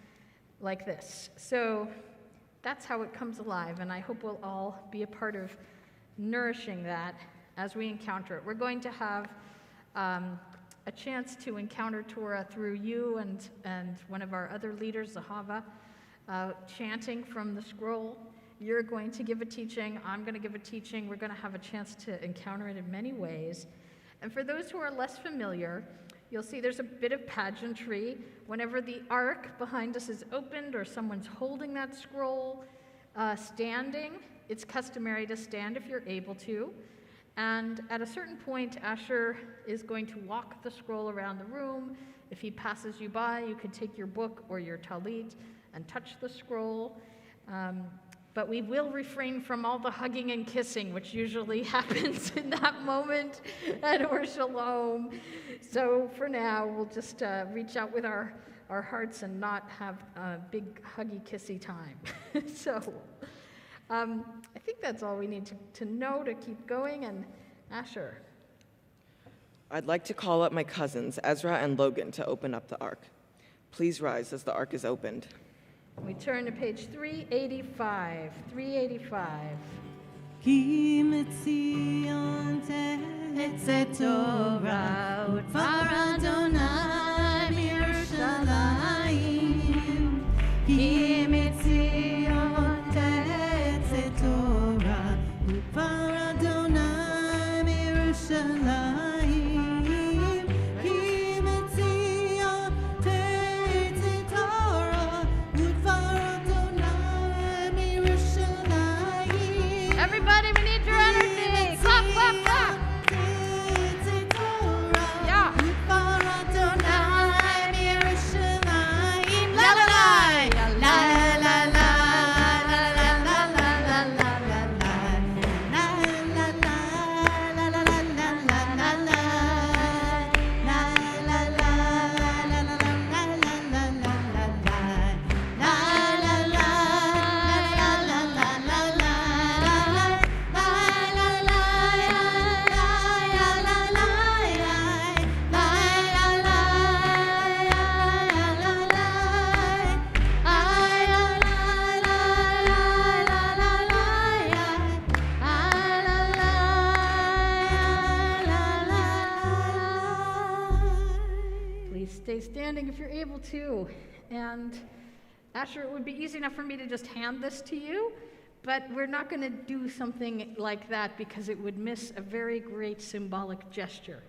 like this. So that's how it comes alive, and I hope we'll all be a part of nourishing that as we encounter it. We're going to have a chance to encounter Torah through you and one of our other leaders, Zahava, chanting from the scroll. You're going to give a teaching. I'm going to give a teaching. We're going to have a chance to encounter it in many ways. And for those who are less familiar, you'll see there's a bit of pageantry. Whenever the ark behind us is opened or someone's holding that scroll, standing, it's customary to stand if you're able to. And at a certain point, Asher is going to walk the scroll around the room. If he passes you by, you can take your book or your talit and touch the scroll. But we will refrain from all the hugging and kissing, which usually happens in that moment at Shalom. So for now, we'll just reach out with our hearts and not have a big huggy kissy time. So I think that's all we need to know to keep going. And Asher. I'd like to call up my cousins, Ezra and Logan, to open up the ark. Please rise as the ark is opened. We turn to page 385. 385. Ki metzion tetzet Torah udvar Adonai mirushalayim. Ki metzion tetzet Torah udvar Adonai mirushalayim. Everybody, we need your energy. standing if you're able to. And Asher, it would be easy enough for me to just hand this to you, but we're not going to do something like that because it would miss a very great symbolic gesture.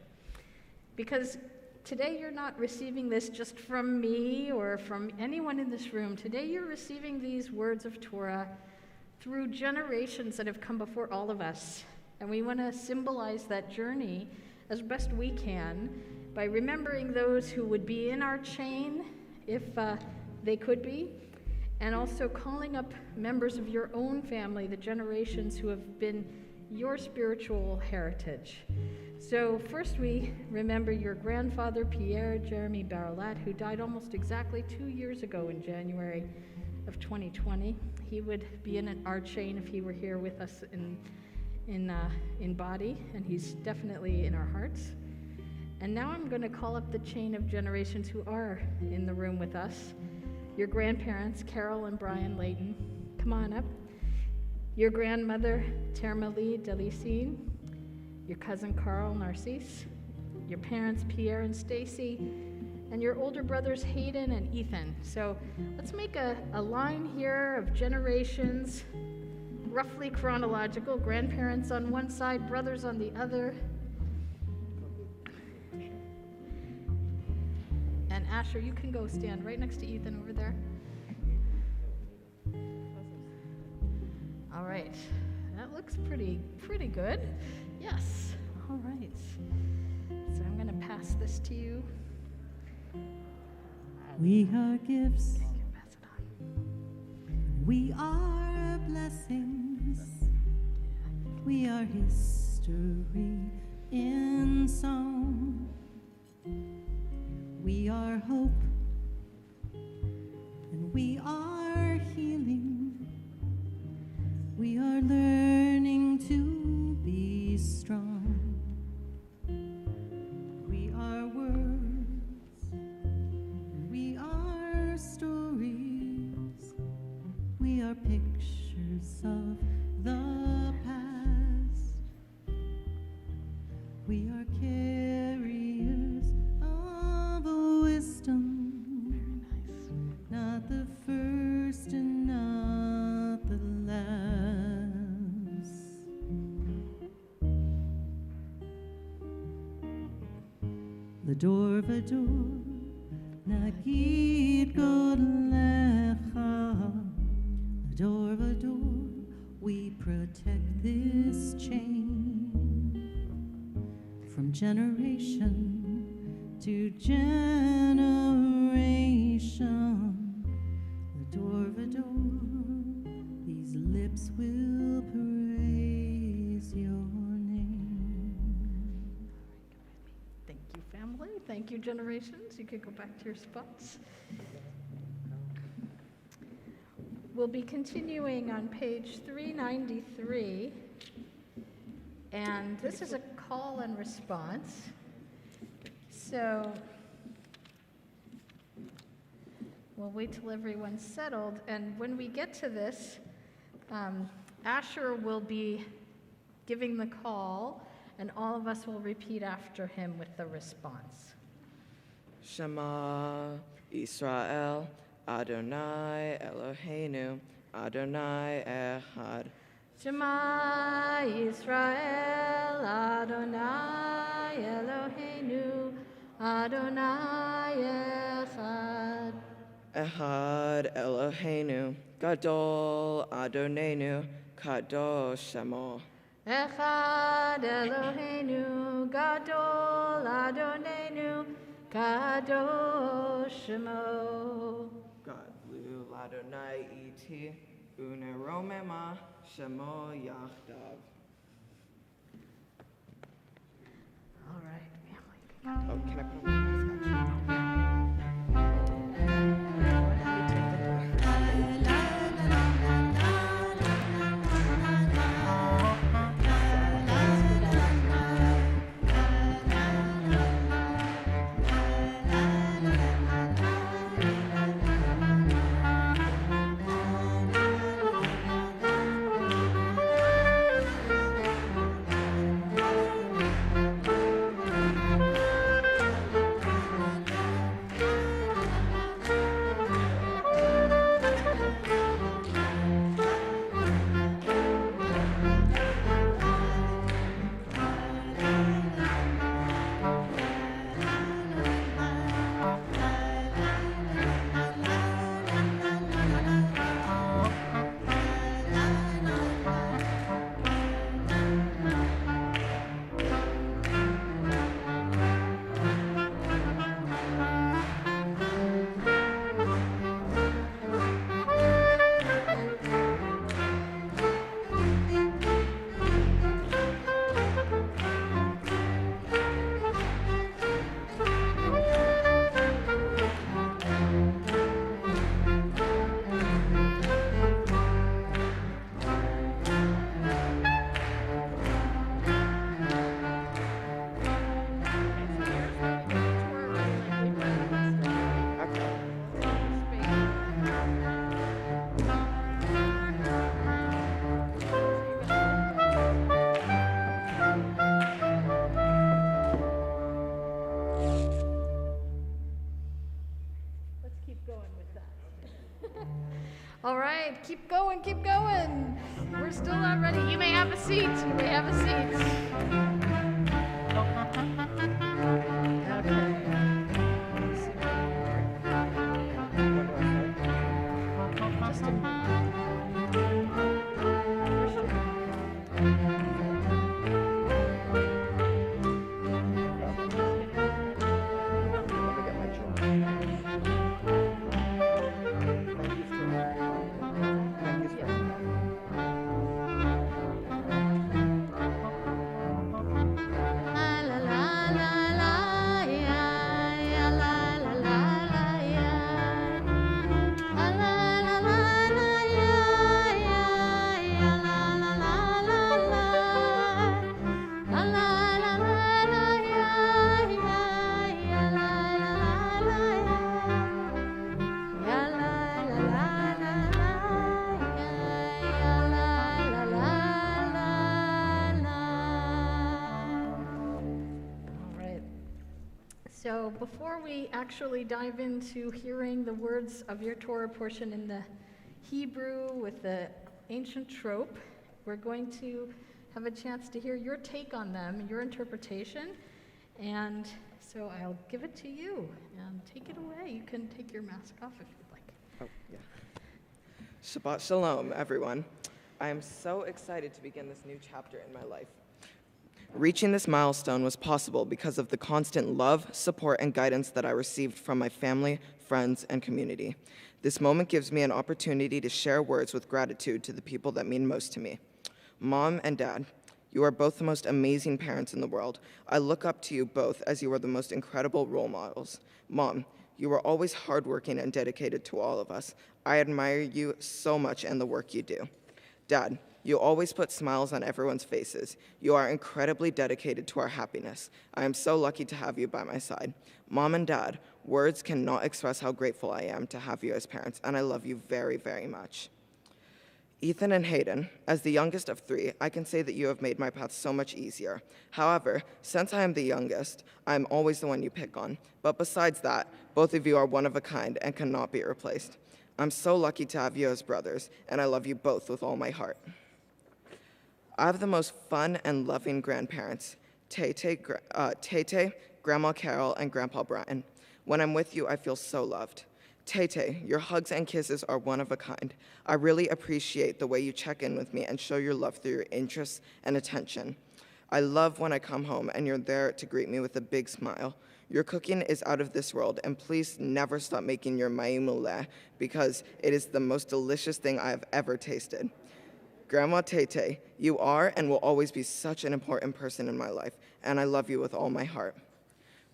Because today you're not receiving this just from me or from anyone in this room. Today you're receiving these words of Torah through generations that have come before all of us. And we want to symbolize that journey as best we can by remembering those who would be in our chain if they could be, and also calling up members of your own family, the generations who have been your spiritual heritage. So first we remember your grandfather, Pierre Jeremy Barolette, who died almost exactly 2 years ago in January of 2020. He would be in our chain if he were here with us in body, and he's definitely in our hearts. And now I'm going to call up the chain of generations who are in the room with us. Your grandparents, Carol and Brian Layton, come on up. Your grandmother, Terma Lee Delicine. Your cousin, Carl Narcisse. Your parents, Pierre and Stacy. And your older brothers, Hayden and Ethan. So let's make a line here of generations, roughly chronological. Grandparents on one side, brothers on the other. And Asher, you can go stand right next to Ethan over there. All right, that looks pretty good. Yes, all right. So I'm going to pass this to you. We are gifts. You can pass it on. We are blessings. We are history in song. We are hope, and we are healing. We are learning to be strong. We are words, and we are stories. We are pictures of the past. We are carriers of wisdom. Very nice. Not the first and not the last. L'dor v'dor, nagid god lecha. L'dor v'dor, we protect this chain from generation to generation. L'dor v'dor, these lips will praise your name. Thank you, family. Thank you, generations. You could go back to your spots. We'll be continuing on page 393, and this is a call and response. So we'll wait till everyone's settled, and when we get to this, Asher will be giving the call, and all of us will repeat after him with the response. Shema Israel, Adonai Eloheinu, Adonai Echad. Shema Yisrael, Adonai Eloheinu, Adonai Echad. Echad Eloheinu, Gadol Adonenu, Kadosh Shemo. Echad Eloheinu, Gadol Adonenu, Kadosh Shemo. Gadlu Adonai iti, uneromema Shemo Yachdav. All right, family. Oh, can I put on my mask? going with that. All right, keep going, keep going. We're still not ready. You may have a seat. You may have a seat. Okay. Let's see where just a So before we actually dive into hearing the words of your Torah portion in the Hebrew with the ancient trope, we're going to have a chance to hear your take on them, your interpretation. And so I'll give it to you and take it away. You can take your mask off if you'd like. Oh, yeah. Shabbat Shalom, everyone. I am so excited to begin this new chapter in my life. Reaching this milestone was possible because of the constant love, support, and guidance that I received from my family, friends, and community. This moment gives me an opportunity to share words with gratitude to the people that mean most to me. Mom and Dad, you are both the most amazing parents in the world. I look up to you both as you are the most incredible role models. Mom, you are always hardworking and dedicated to all of us. I admire you so much and the work you do. Dad, you always put smiles on everyone's faces. You are incredibly dedicated to our happiness. I am so lucky to have you by my side. Mom and Dad, words cannot express how grateful I am to have you as parents, and I love you very, very much. Ethan and Hayden, as the youngest of three, I can say that you have made my path so much easier. However, since I am the youngest, I am always the one you pick on. But besides that, both of you are one of a kind and cannot be replaced. I'm so lucky to have you as brothers, and I love you both with all my heart. I have the most fun and loving grandparents, Tay-Tay, Grandma Carol, and Grandpa Brian. When I'm with you, I feel so loved. Tay-Tay, your hugs and kisses are one of a kind. I really appreciate the way you check in with me and show your love through your interest and attention. I love when I come home and you're there to greet me with a big smile. Your cooking is out of this world, and please never stop making your maïmouleh because it is the most delicious thing I have ever tasted. Grandma Tay-Tay, you are and will always be such an important person in my life, and I love you with all my heart.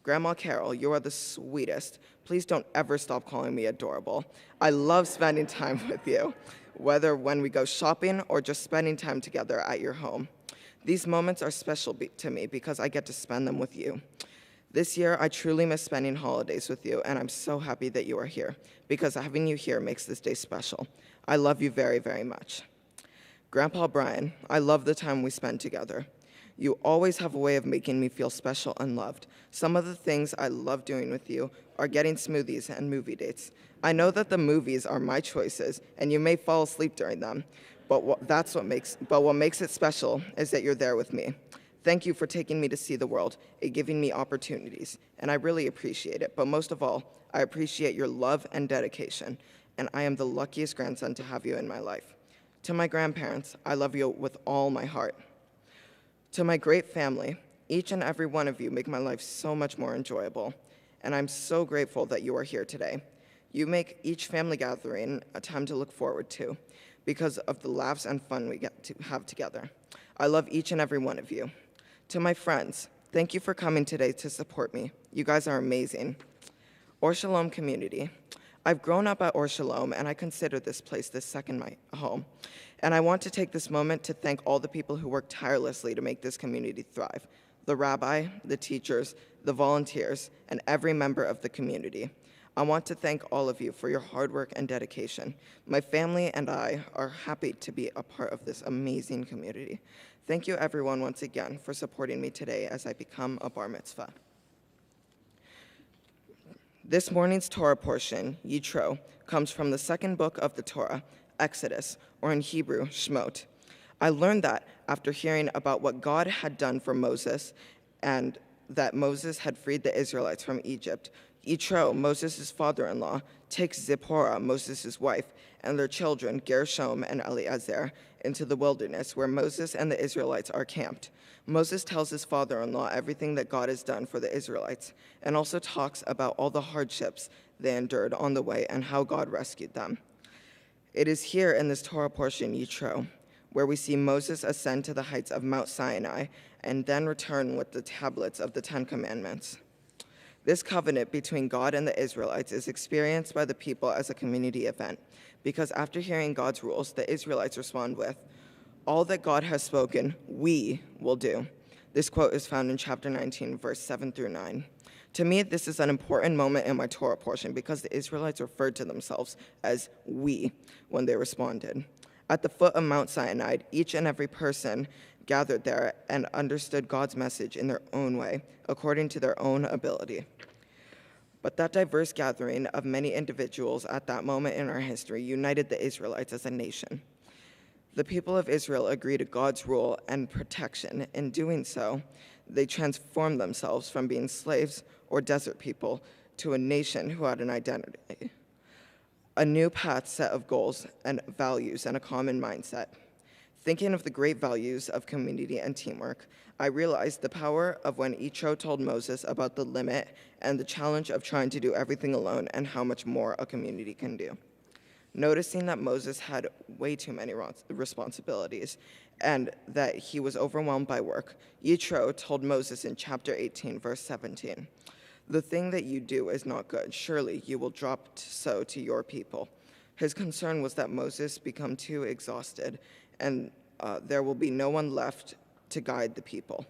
Grandma Carol, you are the sweetest. Please don't ever stop calling me adorable. I love spending time with you, whether when we go shopping or just spending time together at your home. These moments are special to me because I get to spend them with you. This year, I truly miss spending holidays with you, and I'm so happy that you are here because having you here makes this day special. I love you very, very much. Grandpa Brian, I love the time we spend together. You always have a way of making me feel special and loved. Some of the things I love doing with you are getting smoothies and movie dates. I know that the movies are my choices, and you may fall asleep during them, but what makes it special is that you're there with me. Thank you for taking me to see the world and giving me opportunities, and I really appreciate it. But most of all, I appreciate your love and dedication, and I am the luckiest grandson to have you in my life. To my grandparents, I love you with all my heart. To my great family, each and every one of you make my life so much more enjoyable, and I'm so grateful that you are here today. You make each family gathering a time to look forward to because of the laughs and fun we get to have together. I love each and every one of you. To my friends, thank you for coming today to support me. You guys are amazing. Or Shalom community. I've grown up at Or Shalom, and I consider this place the second home. And I want to take this moment to thank all the people who work tirelessly to make this community thrive. The rabbi, the teachers, the volunteers, and every member of the community. I want to thank all of you for your hard work and dedication. My family and I are happy to be a part of this amazing community. Thank you everyone once again for supporting me today as I become a bar mitzvah. This morning's Torah portion, Yitro, comes from the second book of the Torah, Exodus, or in Hebrew, Shemot. I learned that after hearing about what God had done for Moses and that Moses had freed the Israelites from Egypt, Yitro, Moses' father-in-law, takes Zipporah, Moses' wife, and their children, Gershom and Eleazar, into the wilderness where Moses and the Israelites are camped. Moses tells his father-in-law everything that God has done for the Israelites, and also talks about all the hardships they endured on the way and how God rescued them. It is here in this Torah portion, Yitro, where we see Moses ascend to the heights of Mount Sinai and then return with the tablets of the Ten Commandments. This covenant between God and the Israelites is experienced by the people as a community event, because after hearing God's rules, the Israelites respond with, "All that God has spoken, we will do." This quote is found in chapter 19, verse 7 through 9. To me, this is an important moment in my Torah portion because the Israelites referred to themselves as we when they responded. At the foot of Mount Sinai, each and every person gathered there and understood God's message in their own way, according to their own ability. But that diverse gathering of many individuals at that moment in our history united the Israelites as a nation. The people of Israel agreed to God's rule and protection. In doing so, they transformed themselves from being slaves or desert people to a nation who had an identity, a new path set of goals and values, and a common mindset. Thinking of the great values of community and teamwork, I realized the power of when Yitro told Moses about the limit and the challenge of trying to do everything alone and how much more a community can do. Noticing that Moses had way too many responsibilities and that he was overwhelmed by work, Yitro told Moses in chapter 18, verse 17, "The thing that you do is not good. Surely you will drop so to your people." His concern was that Moses become too exhausted and there will be no one left to guide the people.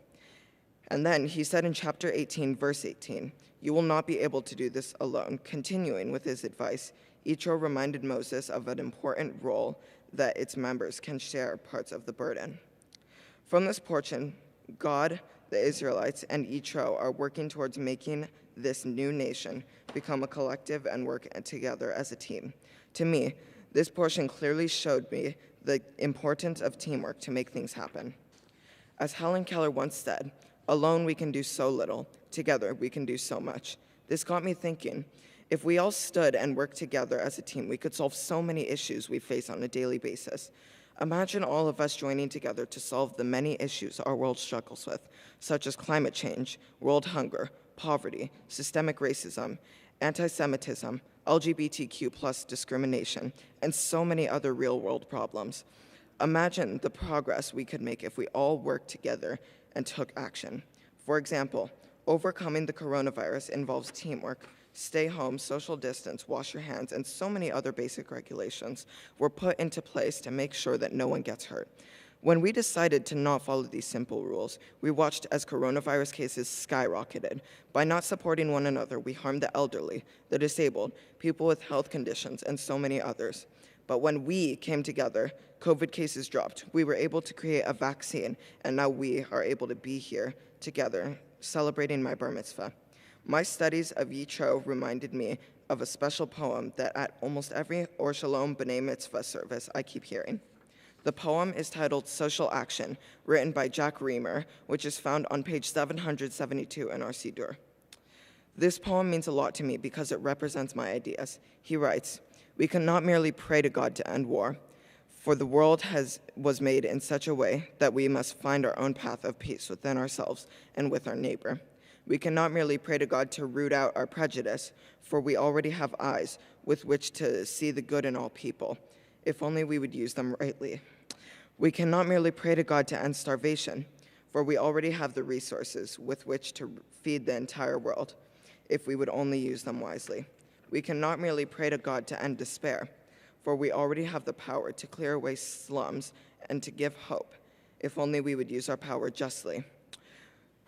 And then he said in chapter 18, verse 18, "You will not be able to do this alone." Continuing with his advice, Yitro reminded Moses of an important role that its members can share parts of the burden. From this portion, God, the Israelites, and Yitro are working towards making this new nation become a collective and work together as a team. To me, this portion clearly showed me the importance of teamwork to make things happen. As Helen Keller once said, "Alone we can do so little, together we can do so much." This got me thinking, if we all stood and worked together as a team, we could solve so many issues we face on a daily basis. Imagine all of us joining together to solve the many issues our world struggles with, such as climate change, world hunger, poverty, systemic racism, anti-Semitism, LGBTQ+ discrimination, and so many other real-world problems. Imagine the progress we could make if we all worked together and took action. For example, overcoming the coronavirus involves teamwork. Stay home, social distance, wash your hands, and so many other basic regulations were put into place to make sure that no one gets hurt. When we decided to not follow these simple rules, we watched as coronavirus cases skyrocketed. By not supporting one another, we harmed the elderly, the disabled, people with health conditions, and so many others. But when we came together, COVID cases dropped. We were able to create a vaccine, and now we are able to be here together, celebrating my bar mitzvah. My studies of Yitro reminded me of a special poem that at almost every Or Shalom B'nai Mitzvah service I keep hearing. The poem is titled Social Action, written by Jack Reamer, which is found on page 772 in our Siddur. This poem means a lot to me because it represents my ideas. He writes, "We cannot merely pray to God to end war, for the world was made in such a way that we must find our own path of peace within ourselves and with our neighbor. We cannot merely pray to God to root out our prejudice, for we already have eyes with which to see the good in all people, if only we would use them rightly. We cannot merely pray to God to end starvation, for we already have the resources with which to feed the entire world, if we would only use them wisely. We cannot merely pray to God to end despair, for we already have the power to clear away slums and to give hope, if only we would use our power justly.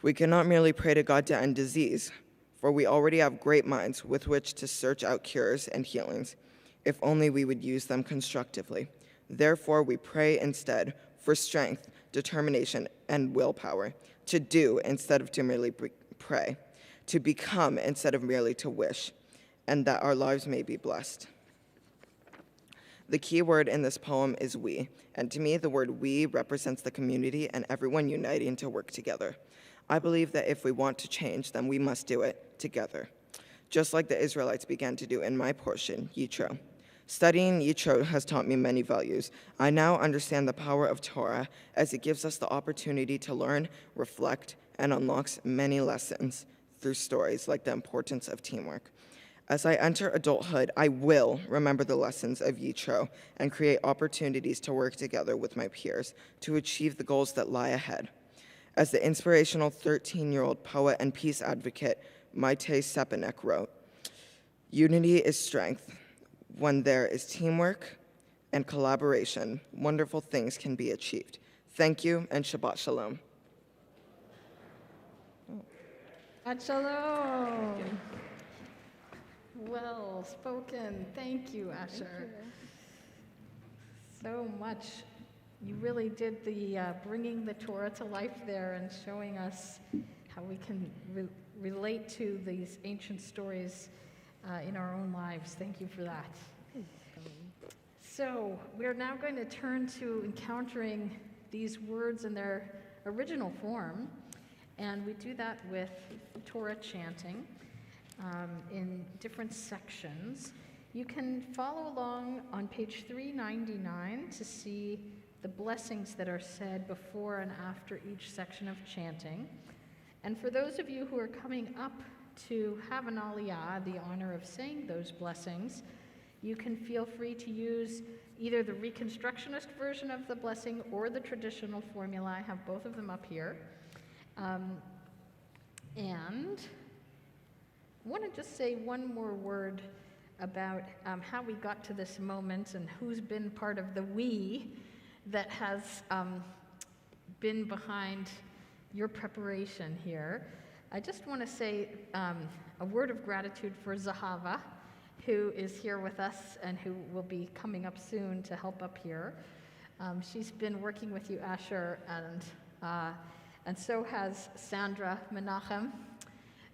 We cannot merely pray to God to end disease, for we already have great minds with which to search out cures and healings, if only we would use them constructively. Therefore, we pray instead for strength, determination, and willpower, to do instead of to merely pray, to become instead of merely to wish, and that our lives may be blessed. The key word in this poem is we, and to me, the word we represents the community and everyone uniting to work together. I believe that if we want to change, then we must do it together, just like the Israelites began to do in my portion, Yitro. Studying Yitro has taught me many values. I now understand the power of Torah as it gives us the opportunity to learn, reflect, and unlocks many lessons through stories like the importance of teamwork. As I enter adulthood, I will remember the lessons of Yitro and create opportunities to work together with my peers to achieve the goals that lie ahead. As the inspirational 13-year-old poet and peace advocate Maite Sepanek wrote, "Unity is strength. When there is teamwork and collaboration, wonderful things can be achieved." Thank you, and Shabbat Shalom. Shalom. Well spoken. Thank you, Asher. So much. You really did the bringing the Torah to life there and showing us how we can relate to these ancient stories in our own lives. Thank you for that. So we're now going to turn to encountering these words in their original form, and we do that with Torah chanting in different sections. You can follow along on page 399 to see the blessings that are said before and after each section of chanting. And for those of you who are coming up to have an aliyah, the honor of saying those blessings, you can feel free to use either the Reconstructionist version of the blessing or the traditional formula. I have both of them up here. And I want to just say one more word about how we got to this moment and who's been part of the we that has been behind your preparation here. I just want to say a word of gratitude for Zahava, who is here with us and who will be coming up soon to help up here. She's been working with you, Asher, and so has Sandra Menachem.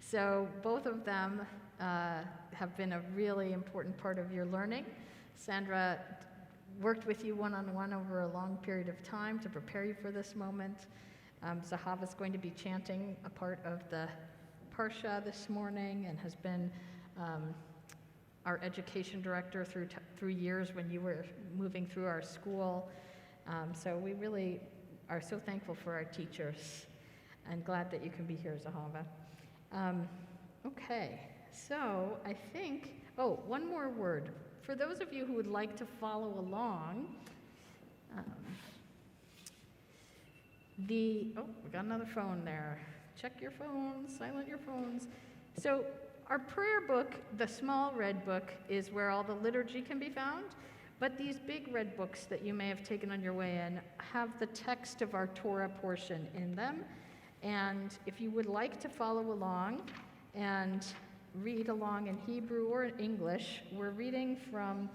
So both of them have been a really important part of your learning. Sandra worked with you one-on-one over a long period of time to prepare you for this moment. Zahava is going to be chanting a part of the Parsha this morning and has been our education director through years when you were moving through our school. So we really are so thankful for our teachers and glad that you can be here, Zahava. Okay, so I think, one more word. For those of you who would like to follow along, we got another phone there. Check your phones, silent your phones. So our prayer book, the small red book, is where all the liturgy can be found, but these big red books that you may have taken on your way in have the text of our Torah portion in them. And if you would like to follow along and read along in Hebrew or in English, we're reading from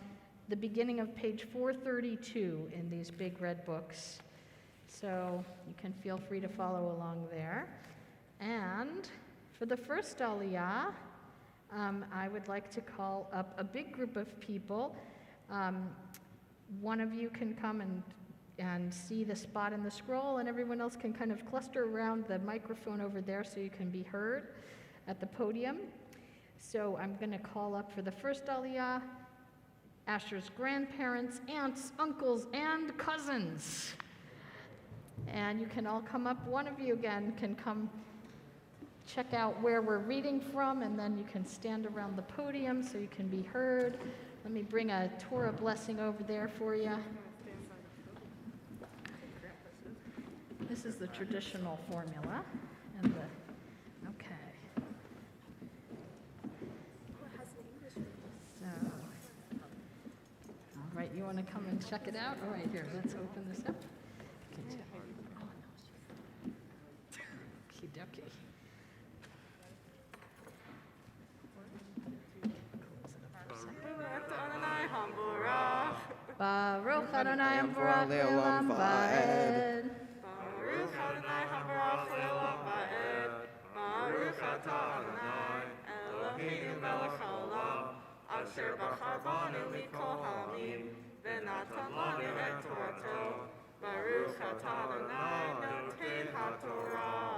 the beginning of page 432 in these big red books. So you can feel free to follow along there. And for the first aliyah, I would like to call up a big group of people. One of you can come and see the spot in the scroll, and everyone else can kind of cluster around the microphone over there so you can be heard at the podium. So I'm going to call up for the first aliyah, Asher's grandparents, aunts, uncles, and cousins. And you can all come up. One of you, again, can come check out where we're reading from, and then you can stand around the podium so you can be heard. Let me bring a Torah blessing over there for you. This is the traditional formula. Okay. So, all right, you want to come and check it out? All right, here, let's open this up. Okie dokie. Baruch Adonai Hamborach Le'olam Va'ed. Baruch Adonai Hamborach Le'olam Va'ed. Baruch Atah Adonai Eloheinu melech haolam אשר בחר בנו מכל העמים, ונתן לנו את תורתו. ברוך אתה אדוני נותן התורה.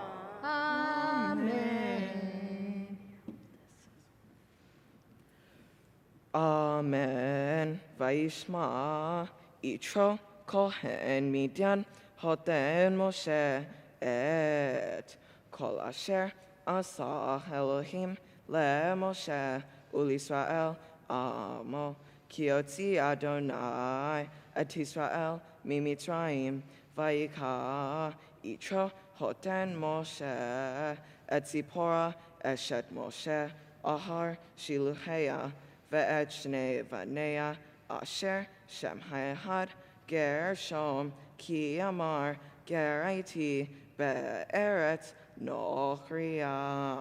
Amen. Amen. Vayishma Yitro Kohen Midian Hoden Moshe et Kol Asher Asa Elohim Le Moshe Ulisrael Amo Kiotzi Adonai Et Israel Mimitzrayim Vayikha Yitro Hoden Moshe Et Zipporah Eshet Moshe Ahar Shilucheya ואת שני בניה אשר שם האחד גרשום כי אמר גר הייתי בארץ נוכריה.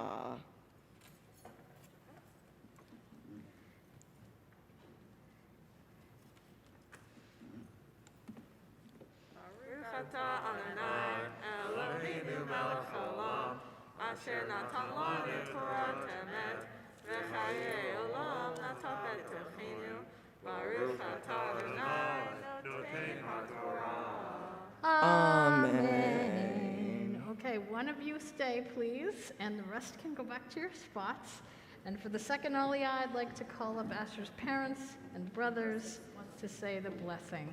ברוך אתה אדוני אלוהינו מלך העולם, אשר נתן לנו תורת אמת וחיי עולם נטע בתוכנו. ברוך אתה אדוני נותן התורה. Amen. Okay, one of you stay, please, and the rest can go back to your spots. And for the second Aliyah, I'd like to call up Asher's parents and brothers to say the blessing.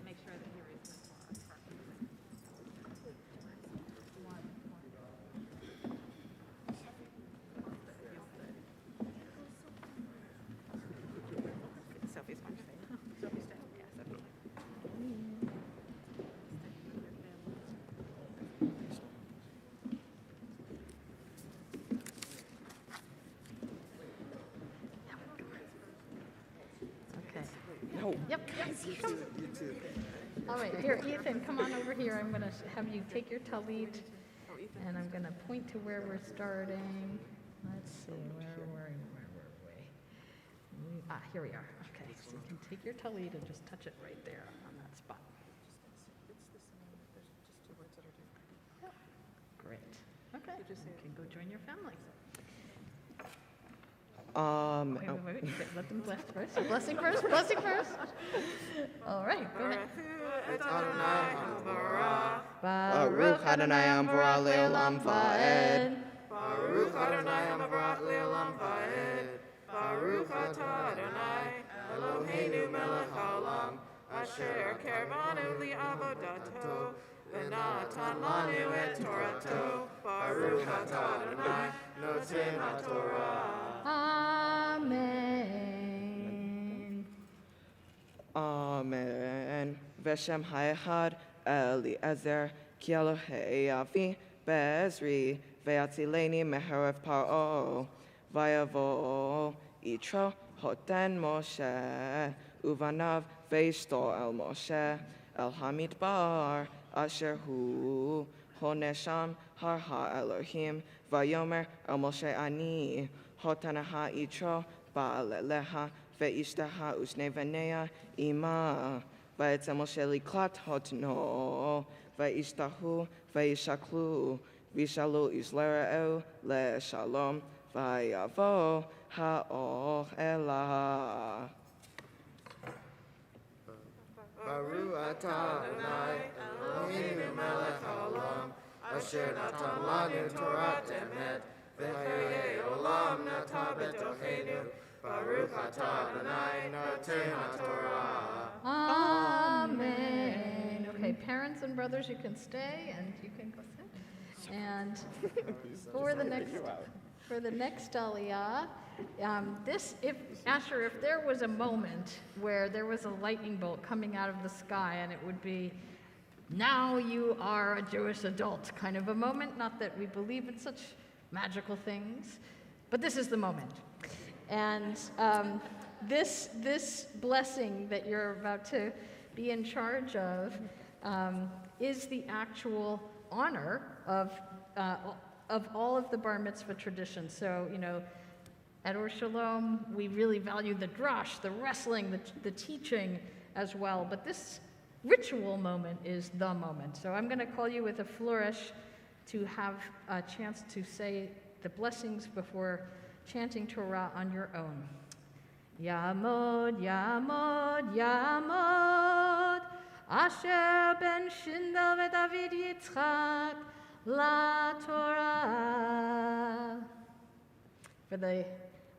Make sure that he reads the Torah. Sophie's fine. Okay. No. Yep. Come. All right, here, Ethan, come on over here. I'm going to have you take your talit, and I'm going to point to where we're starting. Let's see, where were we? Here we are. Okay, so you can take your talit and just touch it right there on that spot. Great. Okay, you can go join your family. Wait. Let them bless first. Blessing first. All right, go ahead. Baruch Adonai Amvarah Leolam Va'ed. Baruch Adonai Amvarah Leolam Va'ed. Baruch atah Adonai Eloheinu melech haolam, asher kerbanu li'avodato, v'natan lanu et torato. Baruch atah Adonai noten haTorah. Amen. Amen. Veshem Hayachad Eliezer Ki Elohei Avi Bezri Ve'atzileni Meherev Paro Vayavo Yitro Hoten Moshe Uvanav Veishtor El Moshe El Hamidbar Asher Hu Honesham Har HaElohim Vayomer El Moshe Ani Hotanaha Yitro Ba'aleleha Ve'ishtaha Usne Venea Ima Va'etzem Moshe Liklat Hotno Ve'ishtahu Ve'ishaklu Vishalu Yislera'u Le Shalom Vayavo Ha'och Elah. Baruch atah Adonai Eloheinu melech haolam, asher natan lanu torat emet, v'chayei olam nata betochenu. Baruch atah Adonai noten haTorah. Amen. Okay, parents and brothers, you can stay and you can go sit. And for the next Aliyah, Asher, if there was a moment where there was a lightning bolt coming out of the sky and it would be, now you are a Jewish adult kind of a moment, not that we believe in such magical things, but this is the moment. And this blessing that you're about to be in charge of is the actual honor of all of the bar mitzvah traditions. So, at Or Shalom, we really value the drush, the wrestling, the teaching as well. But this ritual moment is the moment. So I'm going to call you with a flourish to have a chance to say the blessings before chanting Torah on your own. Yamod, Yamod, Yamod, Asher ben Shindel v'David Yitzchak la Torah. For the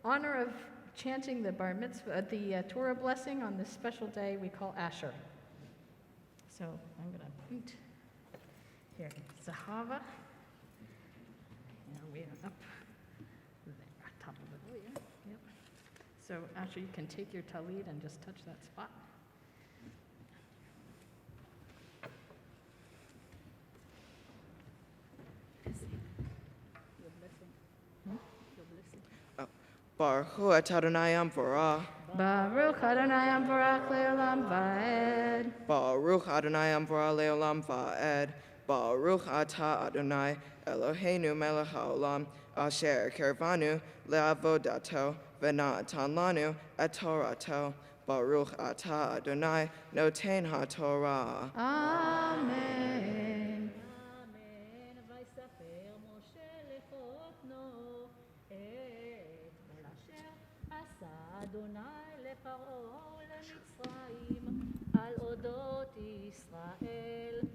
honor of chanting the Bar Mitzvah, the Torah blessing on this special day we call Asher. So I'm going to put here, Zahava. Now we are up there, on top of it. Yep. So Asher, you can take your talit and just touch that spot. Baruch Hu atah Adonai Amvorah. Baruch Adonai Amvorach Le'olam Va'ed. Baruch Adonai Amvorah Le'olam Va'ed. Baruch atah Adonai Eloheinu melech haolam asher kirvanu le'avodato v'natan lanu et torato. Baruch atah Adonai noten haTorah. Amen. Amen. ויספר משה לחותנו את כל אשר עשה אדוני לפרעה ולמצרים על אודות ישראל, את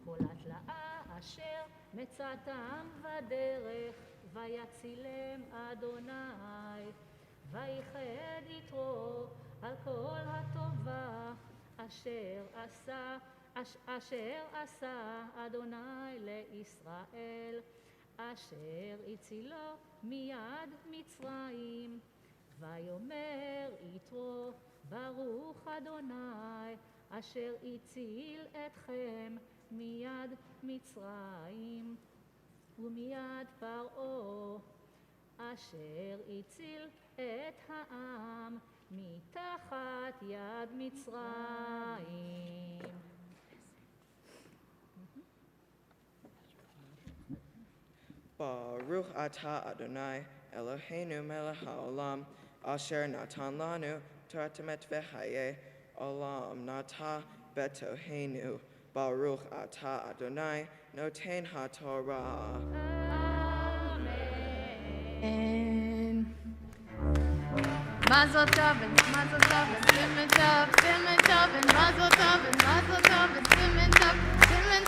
כל התלאה אשר מצאתם בדרך, ויצילם אדוני, ויחד יתרו על כל הטובה אשר עשה אדוני לישראל, אשר הצילו מיד מצרים. ויאמר יתרו ברוך אדוני אשר הציל אתכם מיד מצרים ומיד פרעה, אשר הציל את העם מתחת יד מצרים. Baruch atah Adonai Eloheinu melech haolam asher natan lanu Torah emet v'chayei olam nata betoheinu. Baruch atah Adonai noten haTorah. And Mazel tov and Mazel tov and Simon tov and Mazel tov and Mazel tov and Simon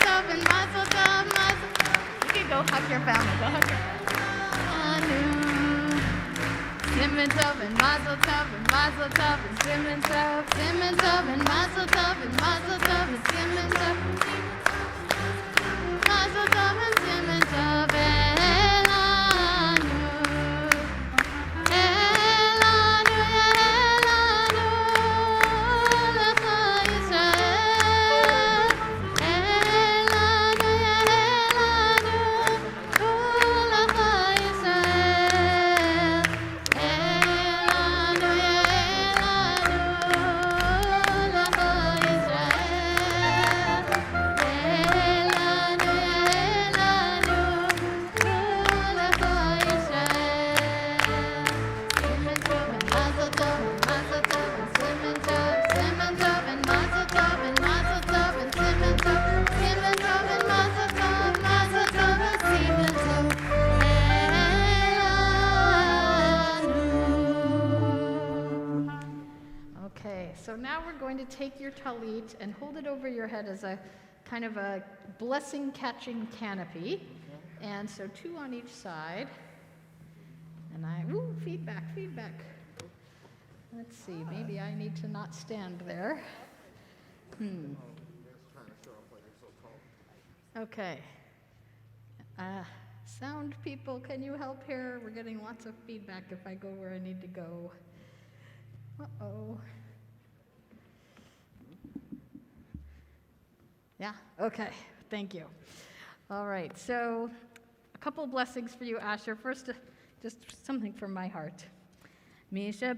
tov and Mazel tov. You can go hug your family. Go hug your family. Simon tov and Mazel tov and Mazel tov and Simon tov and Mazel tov and Mazel tov and Simon tov. Mazel tov and Simon tov. So now we're going to take your talit and hold it over your head as a kind of a blessing-catching canopy. And so 2 on each side. And feedback. Let's see, maybe I need to not stand there. Okay. Sound people, can you help here? We're getting lots of feedback if I go where I need to go. Uh-oh. Yeah? Okay. Thank you. All right. So a couple of blessings for you, Asher. First, just something from my heart. May the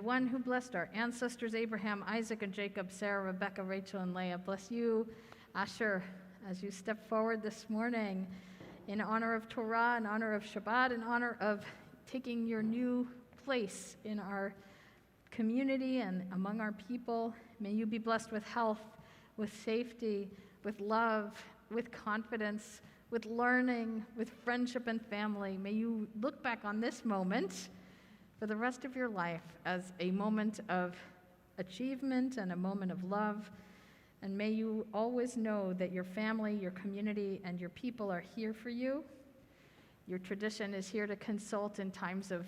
one who blessed our ancestors, Abraham, Isaac, and Jacob, Sarah, Rebecca, Rachel, and Leah, bless you, Asher, as you step forward this morning in honor of Torah, in honor of Shabbat, in honor of taking your new place in our community and among our people. May you be blessed with health, with safety, with love, with confidence, with learning, with friendship and family. May you look back on this moment for the rest of your life as a moment of achievement and a moment of love. And may you always know that your family, your community, and your people are here for you. Your tradition is here to consult in times of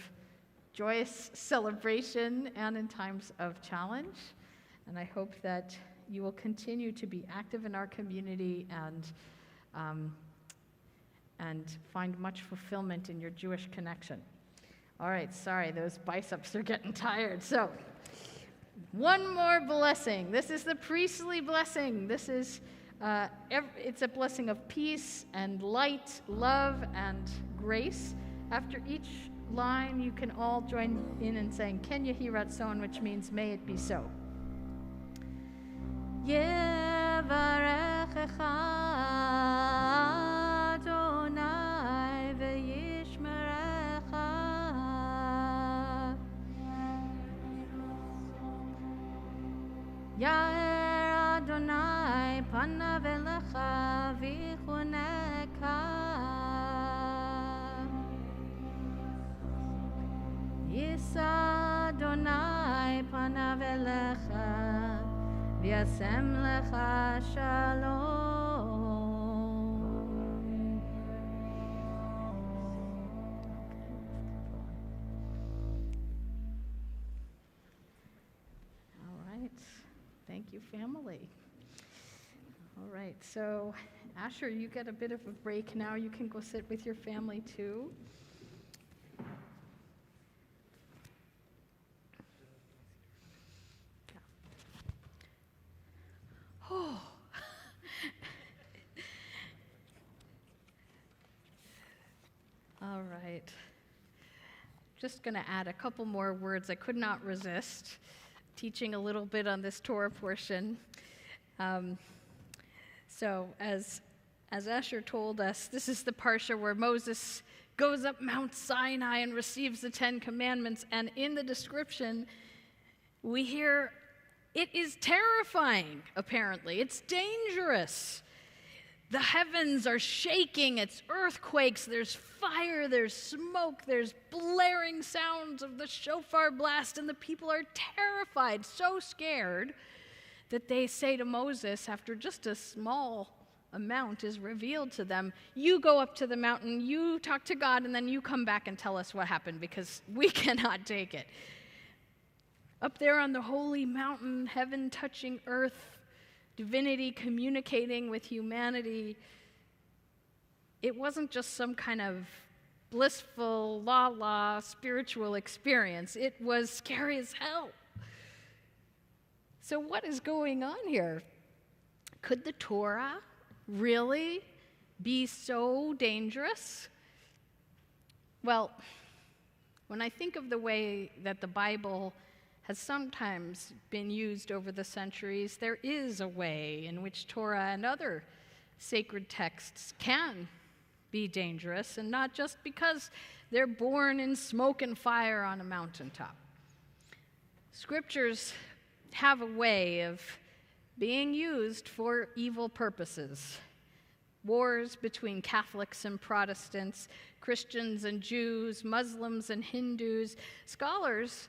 joyous celebration and in times of challenge. And I hope that you will continue to be active in our community and find much fulfillment in your Jewish connection. All right, sorry, those biceps are getting tired. So, one more blessing. This is the priestly blessing. This is, it's a blessing of peace and light, love and grace. After each line, you can all join in saying, Ken Yehi Ratzon, which means, may it be so. Yevarechecha Adonai v'yishmerecha. Yair Adonai panav elecha v'chuneka. Yisa Adonai panav elecha v'yasem lecha shalom. All right. Thank you, family. All right. So, Asher, you get a bit of a break now. You can go sit with your family, too. Oh. All right. Just going to add a couple more words. I could not resist teaching a little bit on this Torah portion. So as Asher told us, this is the parsha where Moses goes up Mount Sinai and receives the 10 Commandments. And in the description, we hear it is terrifying, apparently. It's dangerous. The heavens are shaking. It's earthquakes. There's fire. There's smoke. There's blaring sounds of the shofar blast. And the people are terrified, so scared that they say to Moses, after just a small amount is revealed to them, you go up to the mountain, you talk to God, and then you come back and tell us what happened, because we cannot take it. Up there on the holy mountain, heaven touching earth, divinity communicating with humanity, it wasn't just some kind of blissful, la-la spiritual experience. It was scary as hell. So what is going on here? Could the Torah really be so dangerous? Well, when I think of the way that the Bible has sometimes been used over the centuries, there is a way in which Torah and other sacred texts can be dangerous, and not just because they're born in smoke and fire on a mountaintop. Scriptures have a way of being used for evil purposes. Wars between Catholics and Protestants, Christians and Jews, Muslims and Hindus. Scholars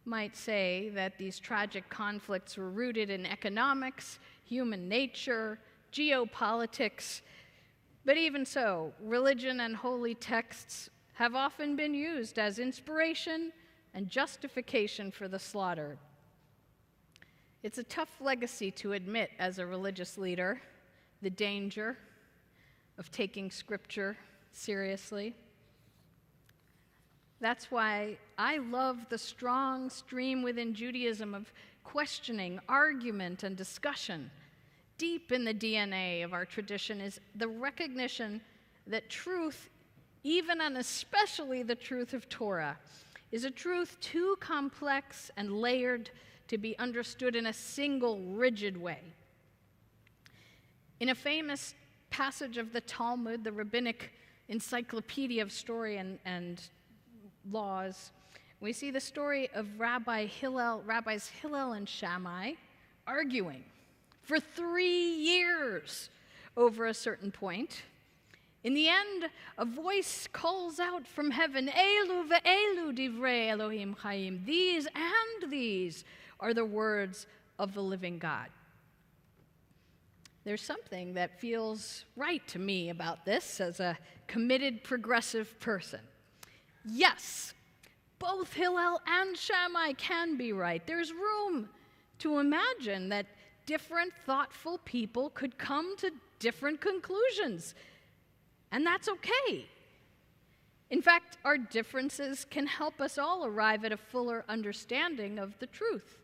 might say that these tragic conflicts were rooted in economics, human nature, geopolitics. But even so, religion and holy texts have often been used as inspiration and justification for the slaughter. It's a tough legacy to admit as a religious leader, the danger of taking Scripture seriously. That's why I love the strong stream within Judaism of questioning, argument, and discussion. Deep in the DNA of our tradition is the recognition that truth, even and especially the truth of Torah, is a truth too complex and layered to be understood in a single, rigid way. In a famous passage of the Talmud, the rabbinic encyclopedia of story and laws, we see the story of Rabbis Hillel and Shammai arguing for 3 years over a certain point. In the end, a voice calls out from heaven, Elu ve'elu divrei Elohim Chaim. These and these are the words of the living God. There's something that feels right to me about this as a committed progressive person. Yes, both Hillel and Shammai can be right. There's room to imagine that different thoughtful people could come to different conclusions. And that's okay. In fact, our differences can help us all arrive at a fuller understanding of the truth.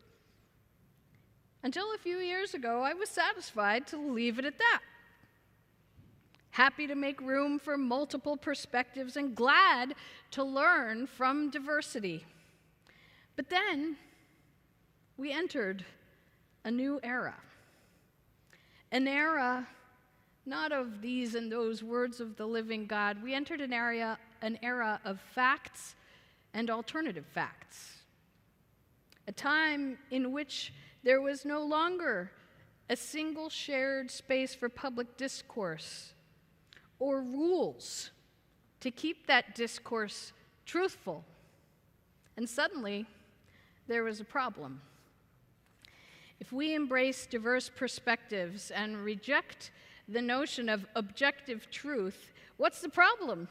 Until a few years ago, I was satisfied to leave it at that. Happy to make room for multiple perspectives and glad to learn from diversity. But then we entered a new era. An era not of these and those words of the living God. We entered an era of facts and alternative facts. A time in which there was no longer a single shared space for public discourse or rules to keep that discourse truthful. And suddenly, there was a problem. If we embrace diverse perspectives and reject the notion of objective truth, what's the problem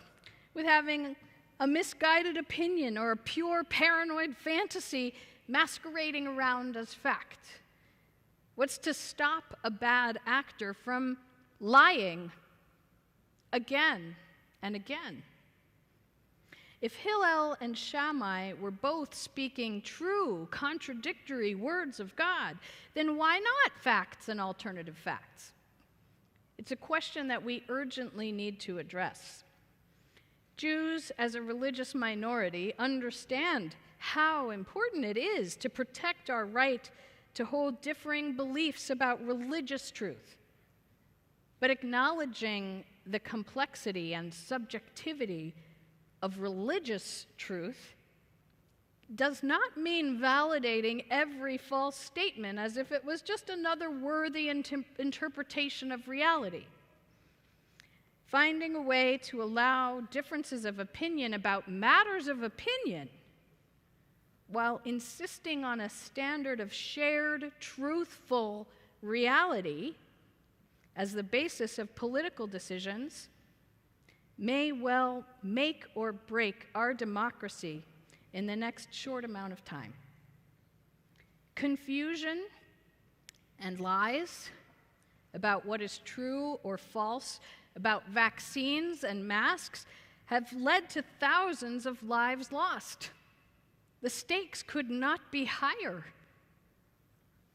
with having a misguided opinion or a pure paranoid fantasy masquerading around as fact? What's to stop a bad actor from lying again and again? If Hillel and Shammai were both speaking true, contradictory words of God, then why not facts and alternative facts? It's a question that we urgently need to address. Jews, as a religious minority, understand how important it is to protect our right to hold differing beliefs about religious truth. But acknowledging the complexity and subjectivity of religious truth does not mean validating every false statement as if it was just another worthy interpretation of reality. Finding a way to allow differences of opinion about matters of opinion while insisting on a standard of shared, truthful reality as the basis of political decisions may well make or break our democracy in the next short amount of time. Confusion and lies about what is true or false about vaccines and masks have led to thousands of lives lost. The stakes could not be higher.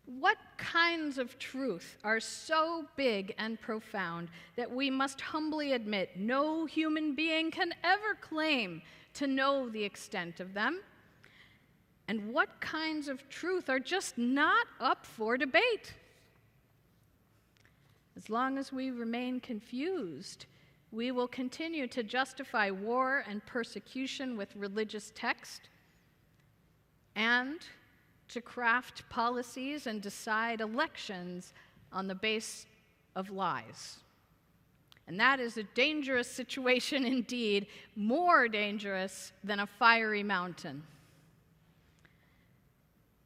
What kinds of truth are so big and profound that we must humbly admit no human being can ever claim to know the extent of them? And what kinds of truth are just not up for debate? As long as we remain confused, we will continue to justify war and persecution with religious text and to craft policies and decide elections on the base of lies. And that is a dangerous situation indeed, more dangerous than a fiery mountain.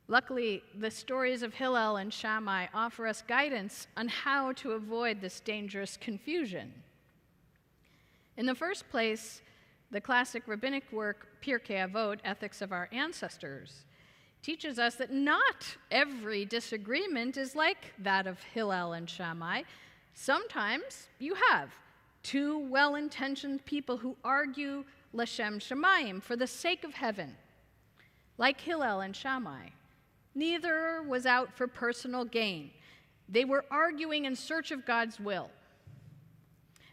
Luckily, the stories of Hillel and Shammai offer us guidance on how to avoid this dangerous confusion. In the first place, the classic rabbinic work, Pirkei Avot, Ethics of Our Ancestors, teaches us that not every disagreement is like that of Hillel and Shammai. Sometimes you have two well-intentioned people who argue l'shem shamayim, for the sake of heaven. Like Hillel and Shammai, neither was out for personal gain. They were arguing in search of God's will.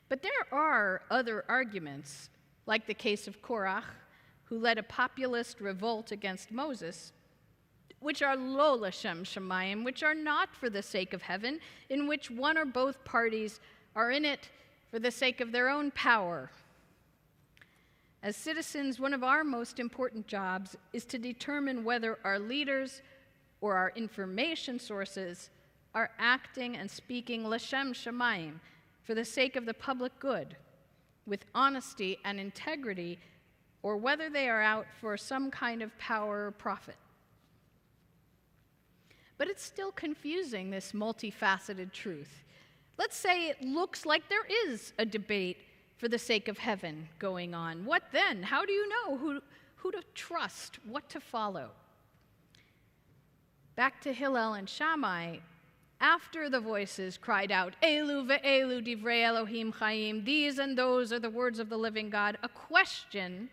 But there are other arguments, like the case of Korach, who led a populist revolt against Moses, which are lo l'shem shamayim, which are not for the sake of heaven, in which one or both parties are in it for the sake of their own power. As citizens, one of our most important jobs is to determine whether our leaders or our information sources are acting and speaking l'shem shamayim, for the sake of the public good, with honesty and integrity, or whether they are out for some kind of power or profit. But it's still confusing, this multifaceted truth. Let's say it looks like there is a debate for the sake of heaven going on. What then? How do you know who to trust, what to follow? Back to Hillel and Shammai, after the voices cried out, Elu ve'elu divrei Elohim Chaim, these and those are the words of the living God, a question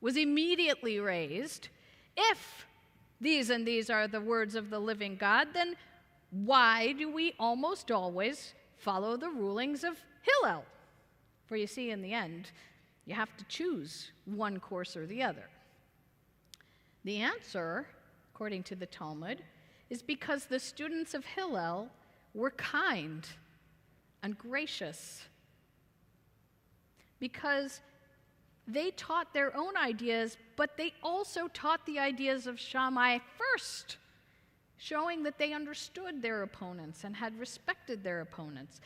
was immediately raised. If these and these are the words of the living God, then why do we almost always follow the rulings of Hillel? For you see, in the end, you have to choose one course or the other. The answer, according to the Talmud, is because the students of Hillel were kind and gracious. Because they taught their own ideas, but they also taught the ideas of Shammai first, showing that they understood their opponents and had respected their opponents.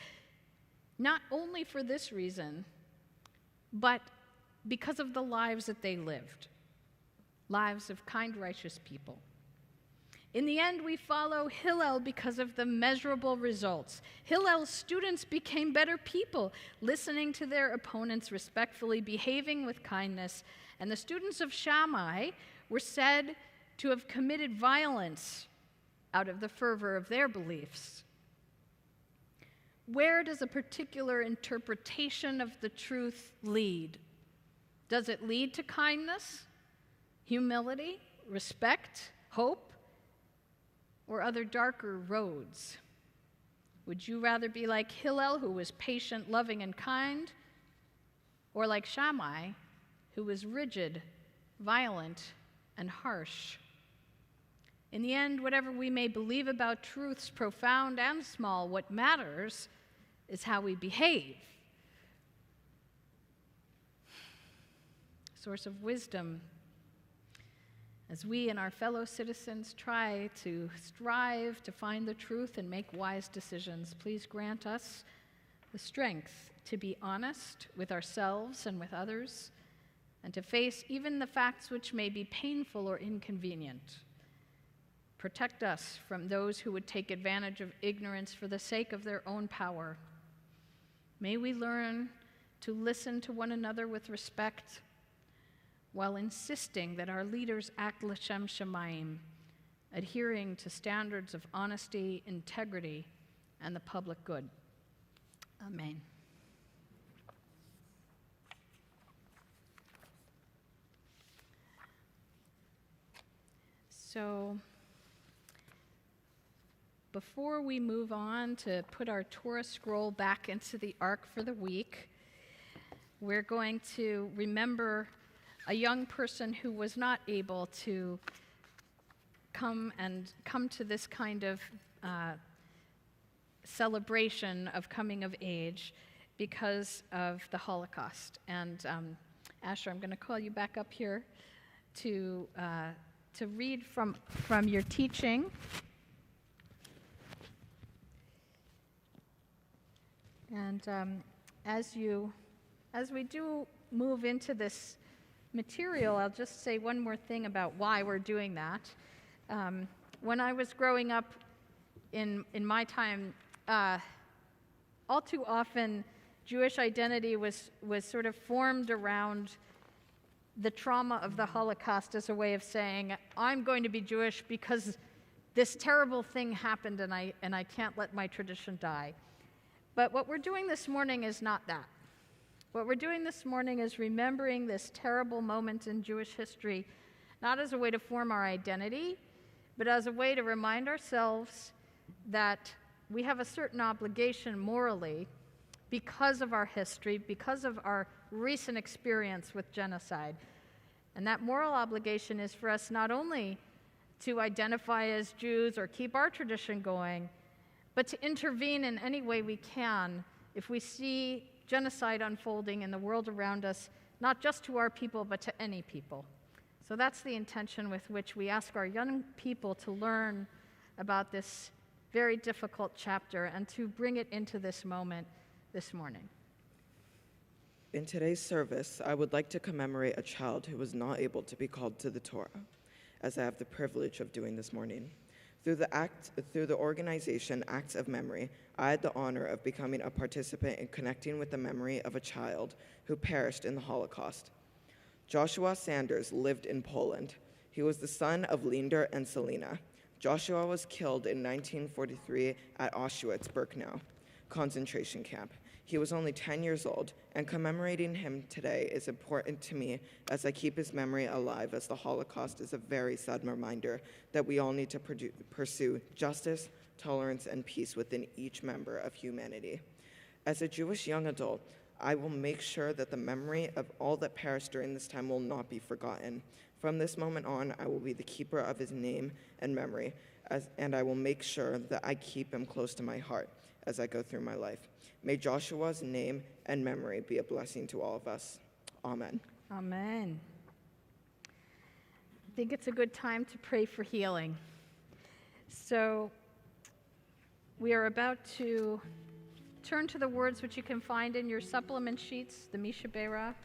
Not only for this reason, but because of the lives that they lived, lives of kind, righteous people. In the end, we follow Hillel because of the measurable results. Hillel's students became better people, listening to their opponents respectfully, behaving with kindness, and the students of Shammai were said to have committed violence out of the fervor of their beliefs. Where does a particular interpretation of the truth lead? Does it lead to kindness, humility, respect, hope, or other darker roads? Would you rather be like Hillel, who was patient, loving, and kind, or like Shammai, who was rigid, violent, and harsh? In the end, whatever we may believe about truths, profound and small, what matters is how we behave. Source of wisdom, as we and our fellow citizens try to strive to find the truth and make wise decisions, please grant us the strength to be honest with ourselves and with others, and to face even the facts which may be painful or inconvenient. Protect us from those who would take advantage of ignorance for the sake of their own power. May we learn to listen to one another with respect, while insisting that our leaders act l'shem shamayim, adhering to standards of honesty, integrity, and the public good. Amen. So, before we move on to put our Torah scroll back into the ark for the week, we're going to remember a young person who was not able to come to this kind of celebration of coming of age because of the Holocaust. And Asher, I'm going to call you back up here to read from your teaching. And as we do move into this material, I'll just say one more thing about why we're doing that. When I was growing up in my time, all too often Jewish identity was sort of formed around the trauma of the Holocaust as a way of saying, I'm going to be Jewish because this terrible thing happened and I can't let my tradition die. But what we're doing this morning is not that. What we're doing this morning is remembering this terrible moment in Jewish history, not as a way to form our identity, but as a way to remind ourselves that we have a certain obligation morally because of our history, because of our recent experience with genocide. And that moral obligation is for us not only to identify as Jews or keep our tradition going, but to intervene in any way we can if we see genocide unfolding in the world around us, not just to our people, but to any people. So that's the intention with which we ask our young people to learn about this very difficult chapter and to bring it into this moment this morning. In today's service, I would like to commemorate a child who was not able to be called to the Torah, as I have the privilege of doing this morning. Through the organization Acts of Memory, I had the honor of becoming a participant in connecting with the memory of a child who perished in the Holocaust. Joshua Sanders lived in Poland. He was the son of Linder and Selina. Joshua was killed in 1943 at Auschwitz-Birkenau concentration camp. He was only 10 years old, and commemorating him today is important to me as I keep his memory alive, as the Holocaust is a very sad reminder that we all need to pursue justice, tolerance, and peace within each member of humanity. As a Jewish young adult, I will make sure that the memory of all that perished during this time will not be forgotten. From this moment on, I will be the keeper of his name and memory, and I will make sure that I keep him close to my heart as I go through my life. May Joshua's name and memory be a blessing to all of us. Amen. Amen. I think it's a good time to pray for healing. So we are about to turn to the words which you can find in your supplement sheets, the Misha Berach.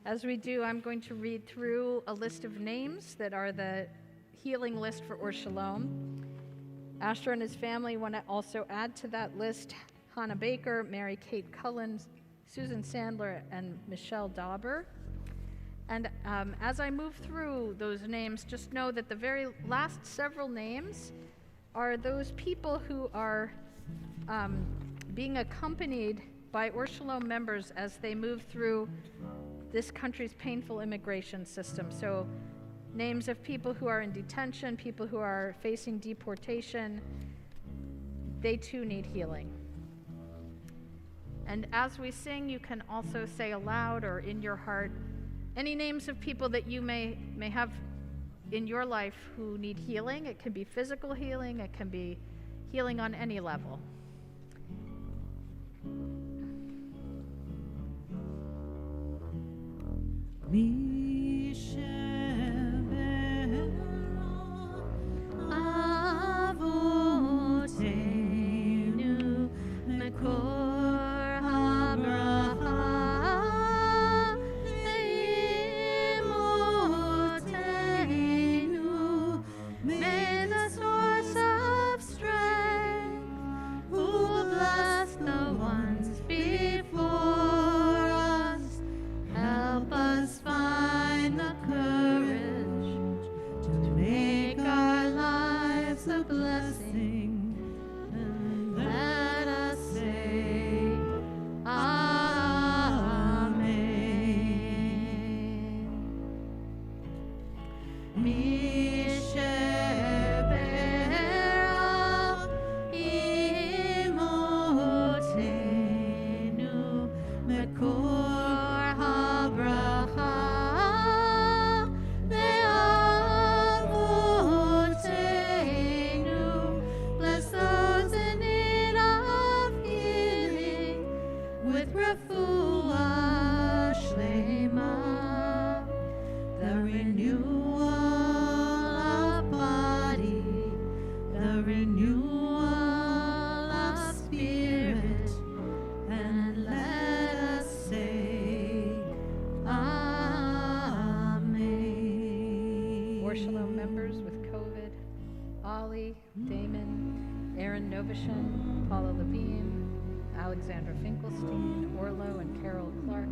As we do, I'm going to read through a list of names that are the healing list for Or Shalom. Asher and his family want to also add to that list Hannah Baker, Mary Kate Cullen, Susan Sandler, and Michelle Dauber. And as I move through those names, just know that the very last several names are those people who are being accompanied by Or Shalom members as they move through this country's painful immigration system. So names of people who are in detention, people who are facing deportation, they too need healing. And as we sing, you can also say aloud or in your heart any names of people that you may have in your life who need healing. It can be physical healing, it can be healing on any level. Alexandra Finkelstein, Orlo and Carol Clark,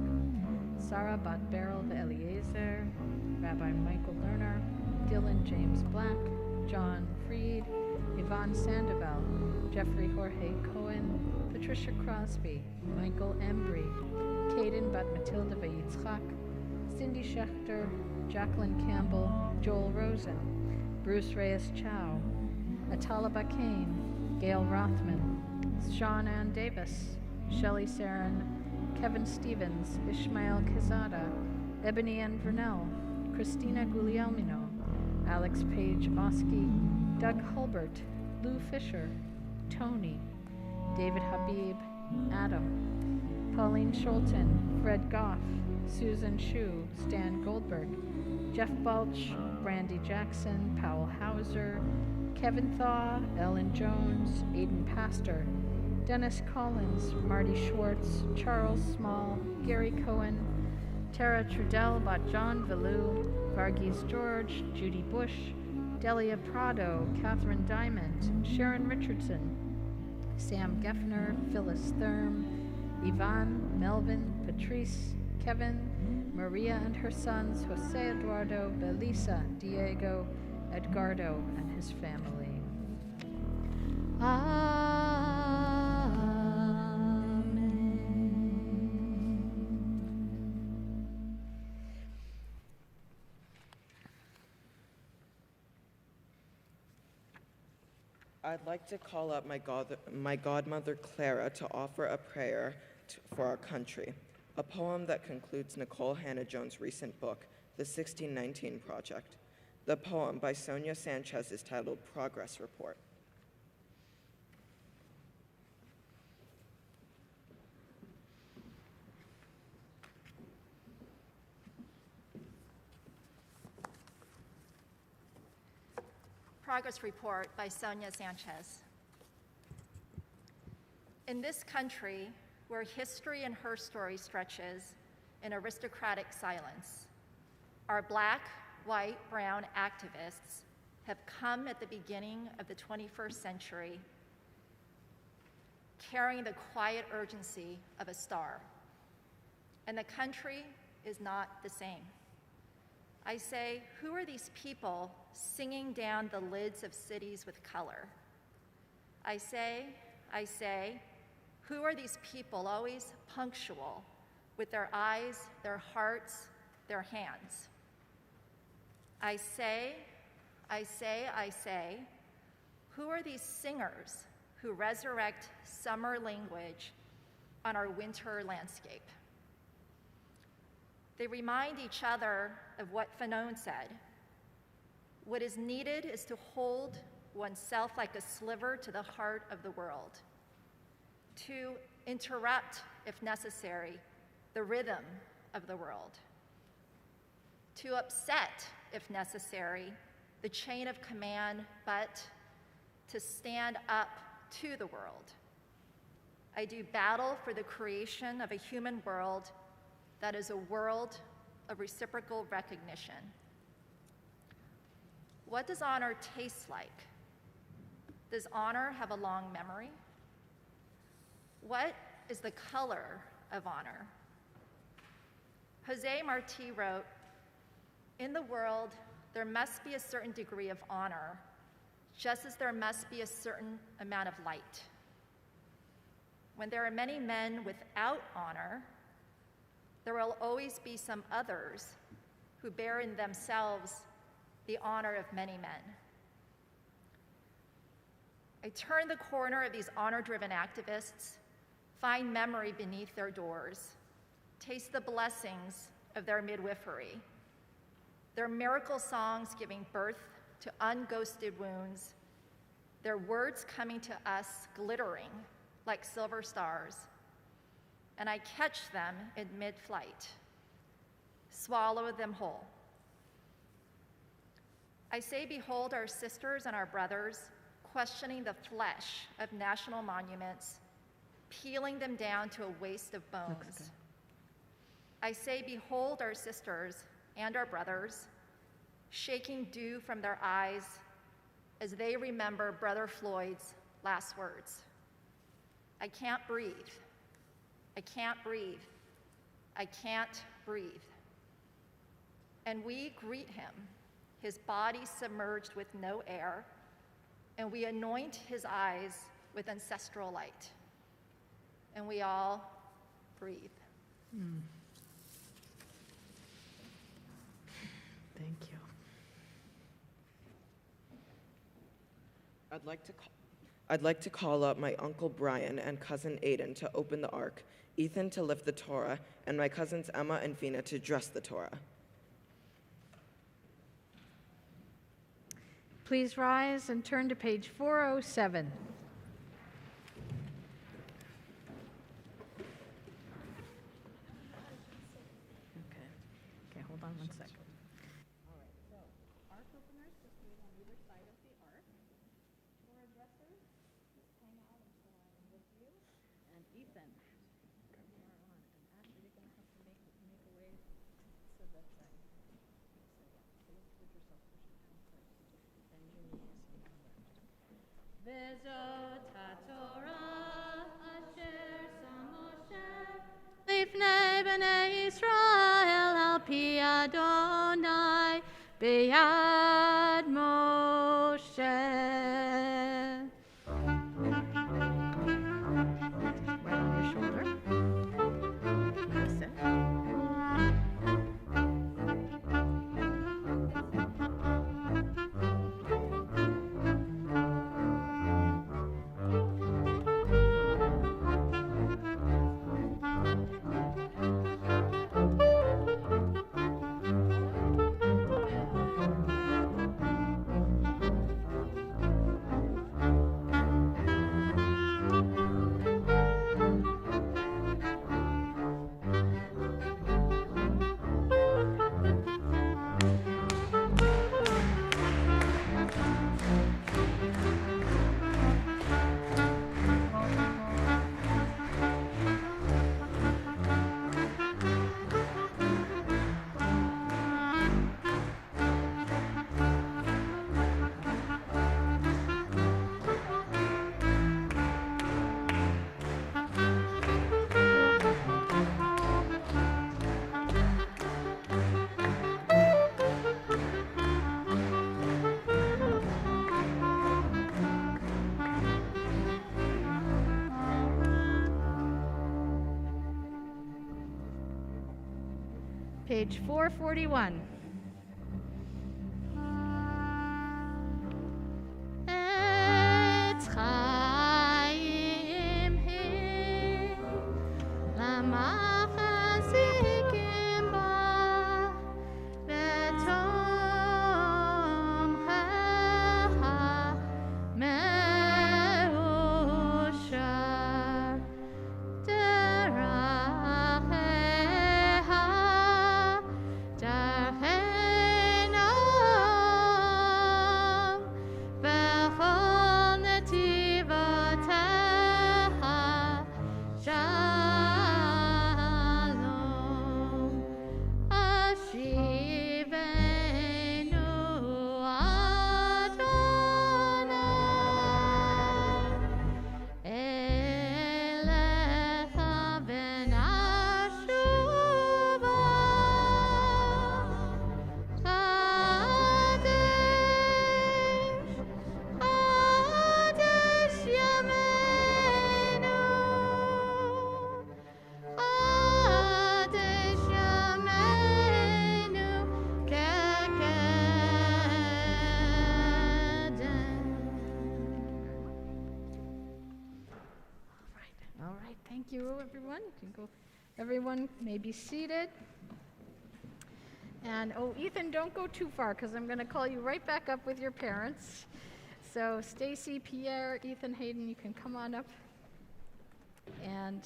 Sarah Bat-Beryl Eliezer, Rabbi Michael Lerner, Dylan James Black, John Freed, Yvonne Sandoval, Jeffrey Jorge Cohen, Patricia Crosby, Michael Embry, Caden Bat-Matilda Yitzchak, Cindy Schechter, Jacqueline Campbell, Joel Rosen, Bruce Reyes Chow, Atala Bakane, Gail Rothman, Sean Ann Davis, Shelley Sarin, Kevin Stevens, Ishmael Quezada, Ebony Ann Vernell, Christina Guglielmino, Alex Page Oski, Doug Hulbert, Lou Fisher, Tony, David Habib, Adam, Pauline Scholten, Fred Goff, Susan Shu, Stan Goldberg, Jeff Balch, Brandy Jackson, Powell Hauser, Kevin Thaw, Ellen Jones, Aidan Pastor, Dennis Collins, Marty Schwartz, Charles Small, Gary Cohen, Tara Trudell, John Valou, Varghese George, Judy Bush, Delia Prado, Catherine Diamond, Sharon Richardson, Sam Geffner, Phyllis Thurm, Yvonne, Melvin, Patrice, Kevin, Maria and her sons, Jose Eduardo, Belisa, Diego, Edgardo, and his family. I'd like to call up my godmother Clara to offer a prayer for our country, a poem that concludes Nicole Hannah-Jones' recent book, The 1619 Project. The poem by Sonia Sanchez is titled Progress Report. Progress Report by Sonia Sanchez. In this country, where history and her story stretches in aristocratic silence, our Black, white, brown activists have come at the beginning of the 21st century carrying the quiet urgency of a star. And the country is not the same. I say, who are these people singing down the lids of cities with color? I say, who are these people always punctual with their eyes, their hearts, their hands? I say, who are these singers who resurrect summer language on our winter landscape? They remind each other of what Fanon said. What is needed is to hold oneself like a sliver to the heart of the world, to interrupt, if necessary, the rhythm of the world, to upset, if necessary, the chain of command, but to stand up to the world. I do battle for the creation of a human world that is a world of reciprocal recognition. What does honor taste like? Does honor have a long memory? What is the color of honor? Jose Marti wrote, "In the world, there must be a certain degree of honor, just as there must be a certain amount of light. When there are many men without honor, there will always be some others who bear in themselves the honor of many men." I turn the corner of these honor-driven activists, find memory beneath their doors, taste the blessings of their midwifery, their miracle songs giving birth to unghosted wounds, their words coming to us glittering like silver stars, and I catch them in mid-flight, swallow them whole. I say, behold our sisters and our brothers questioning the flesh of national monuments, peeling them down to a waste of bones. I say, behold our sisters and our brothers shaking dew from their eyes as they remember Brother Floyd's last words. I can't breathe. I can't breathe. I can't breathe. And we greet him, his body submerged with no air, and we anoint his eyes with ancestral light. And we all breathe. Thank you. I'd like to call up my Uncle Brian and cousin Aiden to open the Ark, Ethan to lift the Torah, and my cousins Emma and Vina to dress the Torah. Please rise and turn to page 407. Okay, hold on one second. All right, so ark openers just made on either side of the ark. וזאת התורה אשר שם משה לפני בני ישראל על פי אדוני ביד משה. Right on your shoulder. Listen. Page 441. עץ חיים היא למחזיקים בה לתומכיה מאושר Thank you, everyone. You can go. Everyone may be seated. And, oh, Ethan, don't go too far because I'm going to call you right back up with your parents. So Stacy, Pierre, Ethan, Hayden, you can come on up. And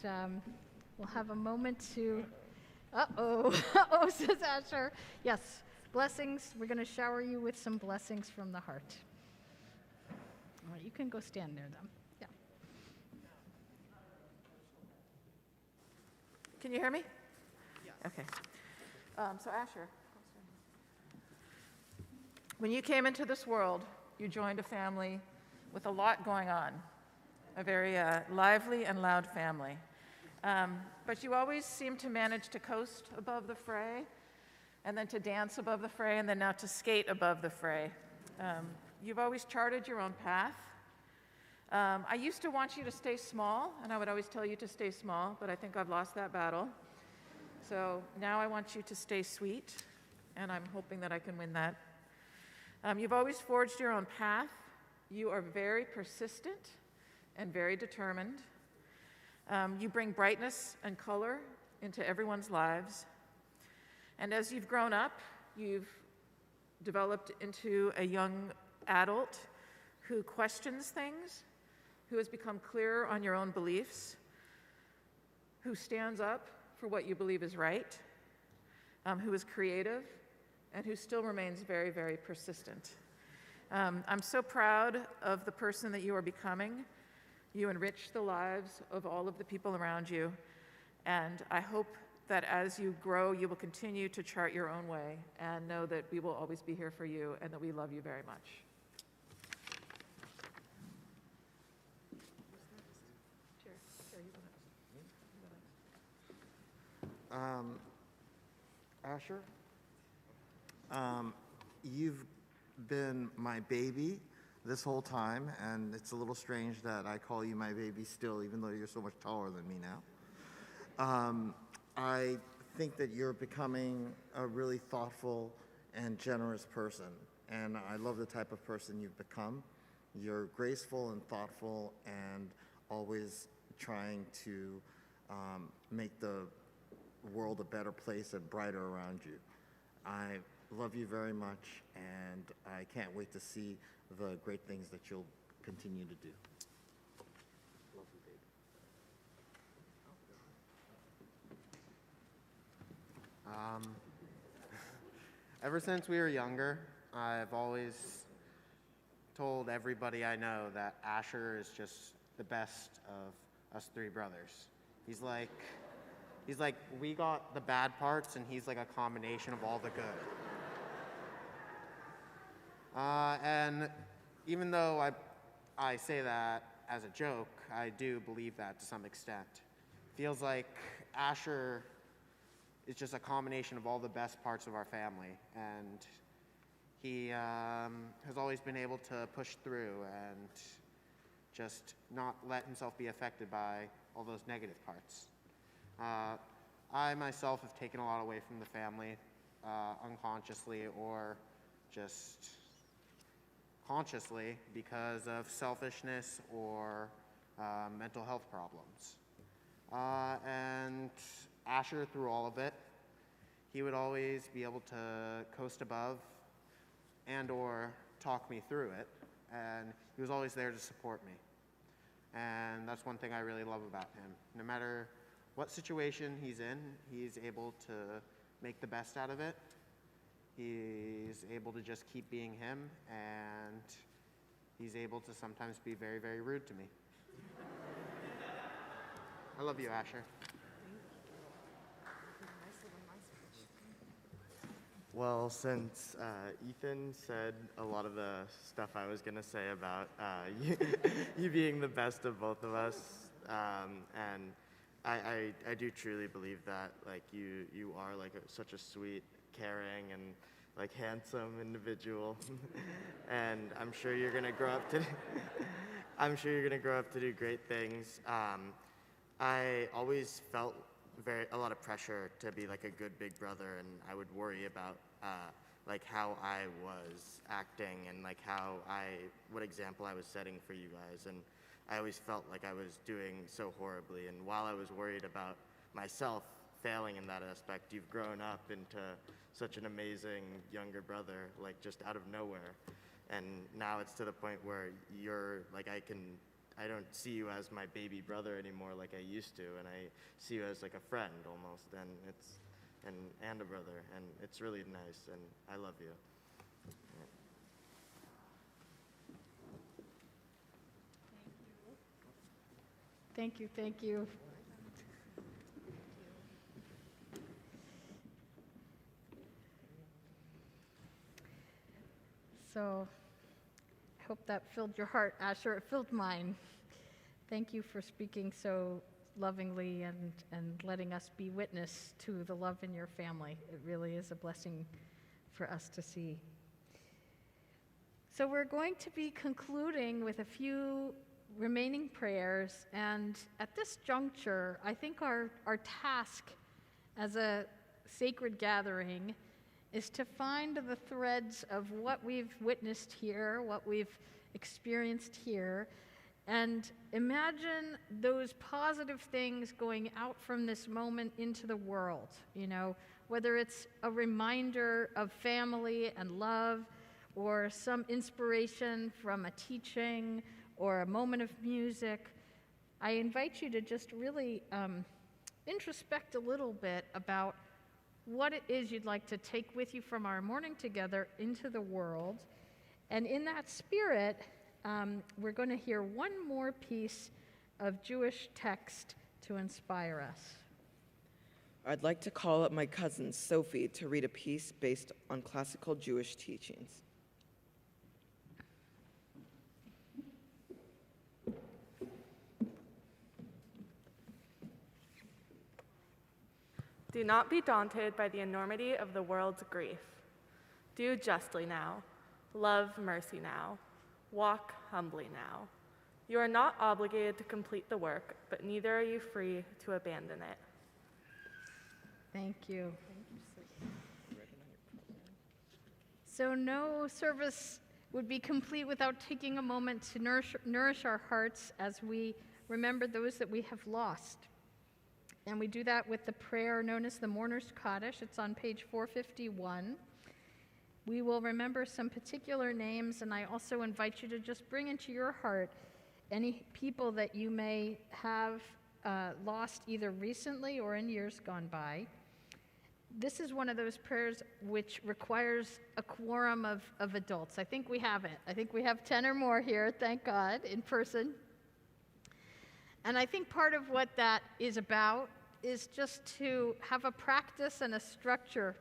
we'll have a moment to, uh-oh, says Asher. Yes, blessings. We're going to shower you with some blessings from the heart. All right, you can go stand near them. Yeah. Can you hear me? Yeah. Okay. So Asher, when you came into this world, you joined a family with a lot going on, a very lively and loud family. But you always seemed to manage to coast above the fray, and then to dance above the fray, and then now to skate above the fray. You've always charted your own path. I used to want you to stay small, and I would always tell you to stay small, but I think I've lost that battle. So now I want you to stay sweet, and I'm hoping that I can win that. You've always forged your own path. You are very persistent and very determined. You bring brightness and color into everyone's lives. And as you've grown up, you've developed into a young adult who questions things, who has become clearer on your own beliefs, who stands up for what you believe is right, who is creative, and who still remains very, very persistent. I'm so proud of the person that you are becoming. You enrich the lives of all of the people around you, and I hope that as you grow, you will continue to chart your own way and know that we will always be here for you and that we love you very much. Asher, you've been my baby this whole time, and it's a little strange that I call you my baby still, even though you're so much taller than me now. I think that you're becoming a really thoughtful and generous person, and I love the type of person you've become. You're graceful and thoughtful and always trying to make the world a better place and brighter around you. I love you very much, and I can't wait to see the great things that you'll continue to do. Love you, baby. Ever since we were younger, I've always told everybody I know that Asher is just the best of us three brothers. He's like, we got the bad parts, and he's like a combination of all the good. And even though I say that as a joke, I do believe that to some extent. Feels like Asher is just a combination of all the best parts of our family, and he has always been able to push through and just not let himself be affected by all those negative parts. I myself have taken a lot away from the family, unconsciously or just consciously, because of selfishness or mental health problems. And Asher, through all of it, he would always be able to coast above and or talk me through it, and he was always there to support me. And that's one thing I really love about him. No matter what situation he's in, he's able to make the best out of it. He's able to just keep being him, and he's able to sometimes be very, very rude to me. I love you, Asher. Well, since Ethan said a lot of the stuff I was going to say about you being the best of both of us, and I do truly believe that, like, you are like such a sweet, caring, and like handsome individual, and I'm sure you're gonna grow up to do great things. I always felt a lot of pressure to be like a good big brother, and I would worry about like how I was acting and like what example I was setting for you guys, and I always felt like I was doing so horribly. And while I was worried about myself failing in that aspect, you've grown up into such an amazing younger brother, like just out of nowhere. And now it's to the point where you're like, I don't see you as my baby brother anymore like I used to, and I see you as like a friend almost, and a brother, and it's really nice, and I love you. Thank you, thank you. So, I hope that filled your heart, Asher. It filled mine. Thank you for speaking so lovingly and letting us be witness to the love in your family. It really is a blessing for us to see. So we're going to be concluding with a few remaining prayers, and at this juncture, I think our task as a sacred gathering is to find the threads of what we've witnessed here, what we've experienced here, and imagine those positive things going out from this moment into the world, whether it's a reminder of family and love, or some inspiration from a teaching, or a moment of music. I invite you to just really introspect a little bit about what it is you'd like to take with you from our morning together into the world. And in that spirit, we're going to hear one more piece of Jewish text to inspire us. I'd like to call up my cousin, Sophie, to read a piece based on classical Jewish teachings. Do not be daunted by the enormity of the world's grief. Do justly now. Love mercy now. Walk humbly now. You are not obligated to complete the work, but neither are you free to abandon it. Thank you. So no service would be complete without taking a moment to nourish our hearts as we remember those that we have lost. And we do that with the prayer known as the Mourner's Kaddish. It's on page 451. We will remember some particular names, and I also invite you to just bring into your heart any people that you may have lost either recently or in years gone by. This is one of those prayers which requires a quorum of adults. I think we have it. I think we have 10 or more here, thank God, in person. And I think part of what that is about is just to have a practice and a structure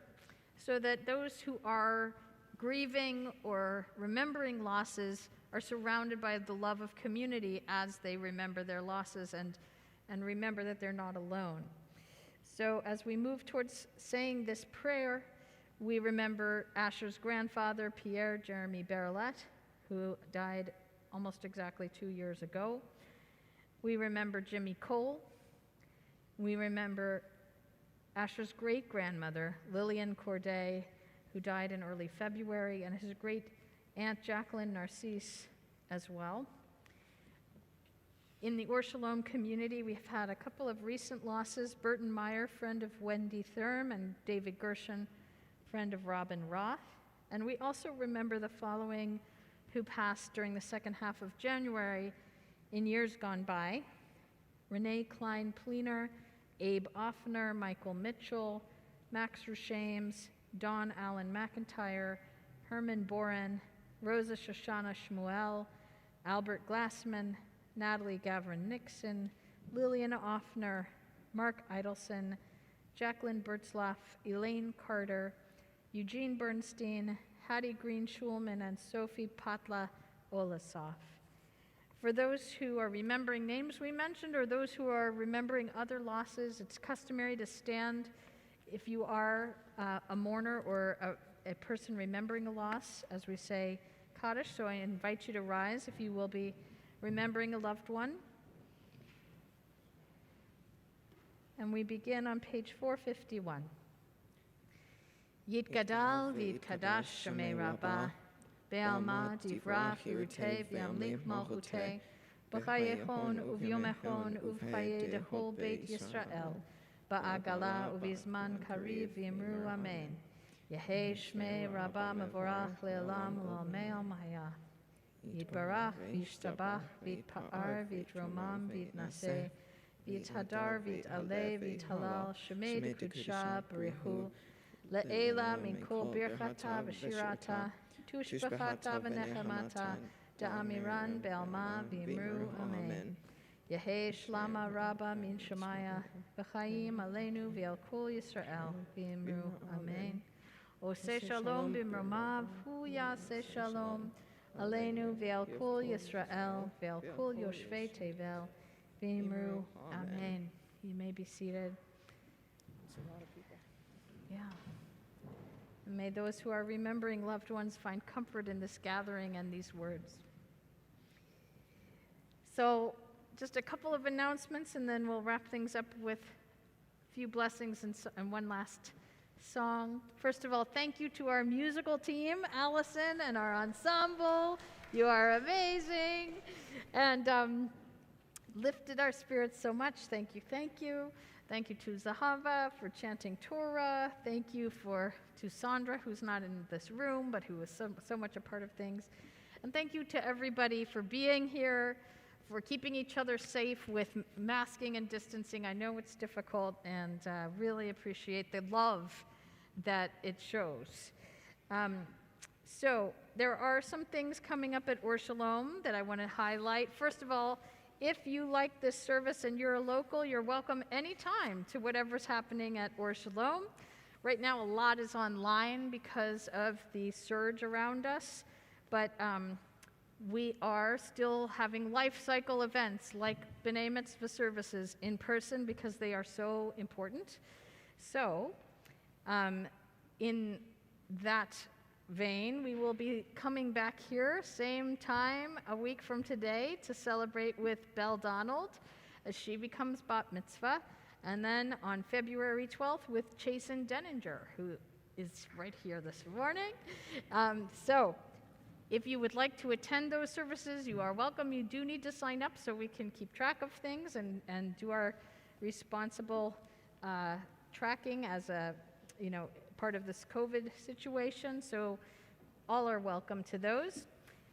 so that those who are grieving or remembering losses are surrounded by the love of community as they remember their losses and remember that they're not alone. So as we move towards saying this prayer, we remember Asher's grandfather, Pierre Jeremy Barolette, who died almost exactly 2 years ago. We remember Jimmy Cole. We remember Asher's great-grandmother, Lillian Corday, who died in early February, and his great-aunt Jacqueline Narcisse as well. In the Or Shalom community, we've had a couple of recent losses. Burton Meyer, friend of Wendy Thurm, and David Gershon, friend of Robin Roth. And we also remember the following who passed during the second half of January in years gone by: Renee Klein-Pleener, Abe Offner, Michael Mitchell, Max Rushames, Don Allen McIntyre, Herman Boren, Rosa Shoshana Shmuel, Albert Glassman, Natalie Gavrin-Nixon, Lillian Offner, Mark Idelson, Jacqueline Bertzlaff, Elaine Carter, Eugene Bernstein, Hattie Green-Schulman, and Sophie Patla Olasoff. For those who are remembering names we mentioned or those who are remembering other losses, it's customary to stand if you are a mourner or a person remembering a loss as we say Kaddish. So I invite you to rise if you will be remembering a loved one. And we begin on page 451. Yitgadal v'yitkadash shemei Rabbah, Be'alma divrach yirutei v'yamlik malchutei, b'chayechon uvyomechon uv'chayei dechol beit Yisrael, ba'agala uvizman kariv v'yimru amen. Yehei shmei Rabbah mevorach le'olam u'almei almaya. Yitbarach v'yishtabach v'yitpa'ar v'yitromam v'yitnaseh, v'yithadar v'yitaleh v'yithalal shemei d'kudsha b'richu, le'ela min kol birchata v'shirata, tushbachata v'nechemata, da'amiran be'alma v'yimru amen. Yehei shlama rabba min shemaya, v'chayim aleinu v'el kol Yisrael v'yimru amen. Oseh shalom b'mromav, hu yaseh shalom, aleinu v'el kol Yisrael v'el kol yoshvei tevel v'yimru amen. You may be seated. Yeah. And may those who are remembering loved ones find comfort in this gathering and these words. So, just a couple of announcements, and then we'll wrap things up with a few blessings and one last song. First of all, thank you to our musical team, Allison, and our ensemble. You are amazing, and lifted our spirits so much. Thank you, thank you. Thank you to Zahava for chanting Torah. Thank you to Sandra, who's not in this room, but who was so much a part of things. And thank you to everybody for being here, for keeping each other safe with masking and distancing. I know it's difficult, and really appreciate the love that it shows. So there are some things coming up at Or Shalom that I want to highlight. First of all, if you like this service and you're a local, you're welcome anytime to whatever's happening at Or Shalom. Right now, a lot is online because of the surge around us, but we are still having life cycle events like B'nai Mitzvah services in person because they are so important. So, in that vein, we will be coming back here same time a week from today to celebrate with Belle Donald as she becomes bat mitzvah, and then on February 12th with Chasen Denninger, who is right here this morning. So if you would like to attend those services, you are welcome. You do need to sign up so we can keep track of things and do our responsible tracking as a, part of this COVID situation. So all are welcome to those.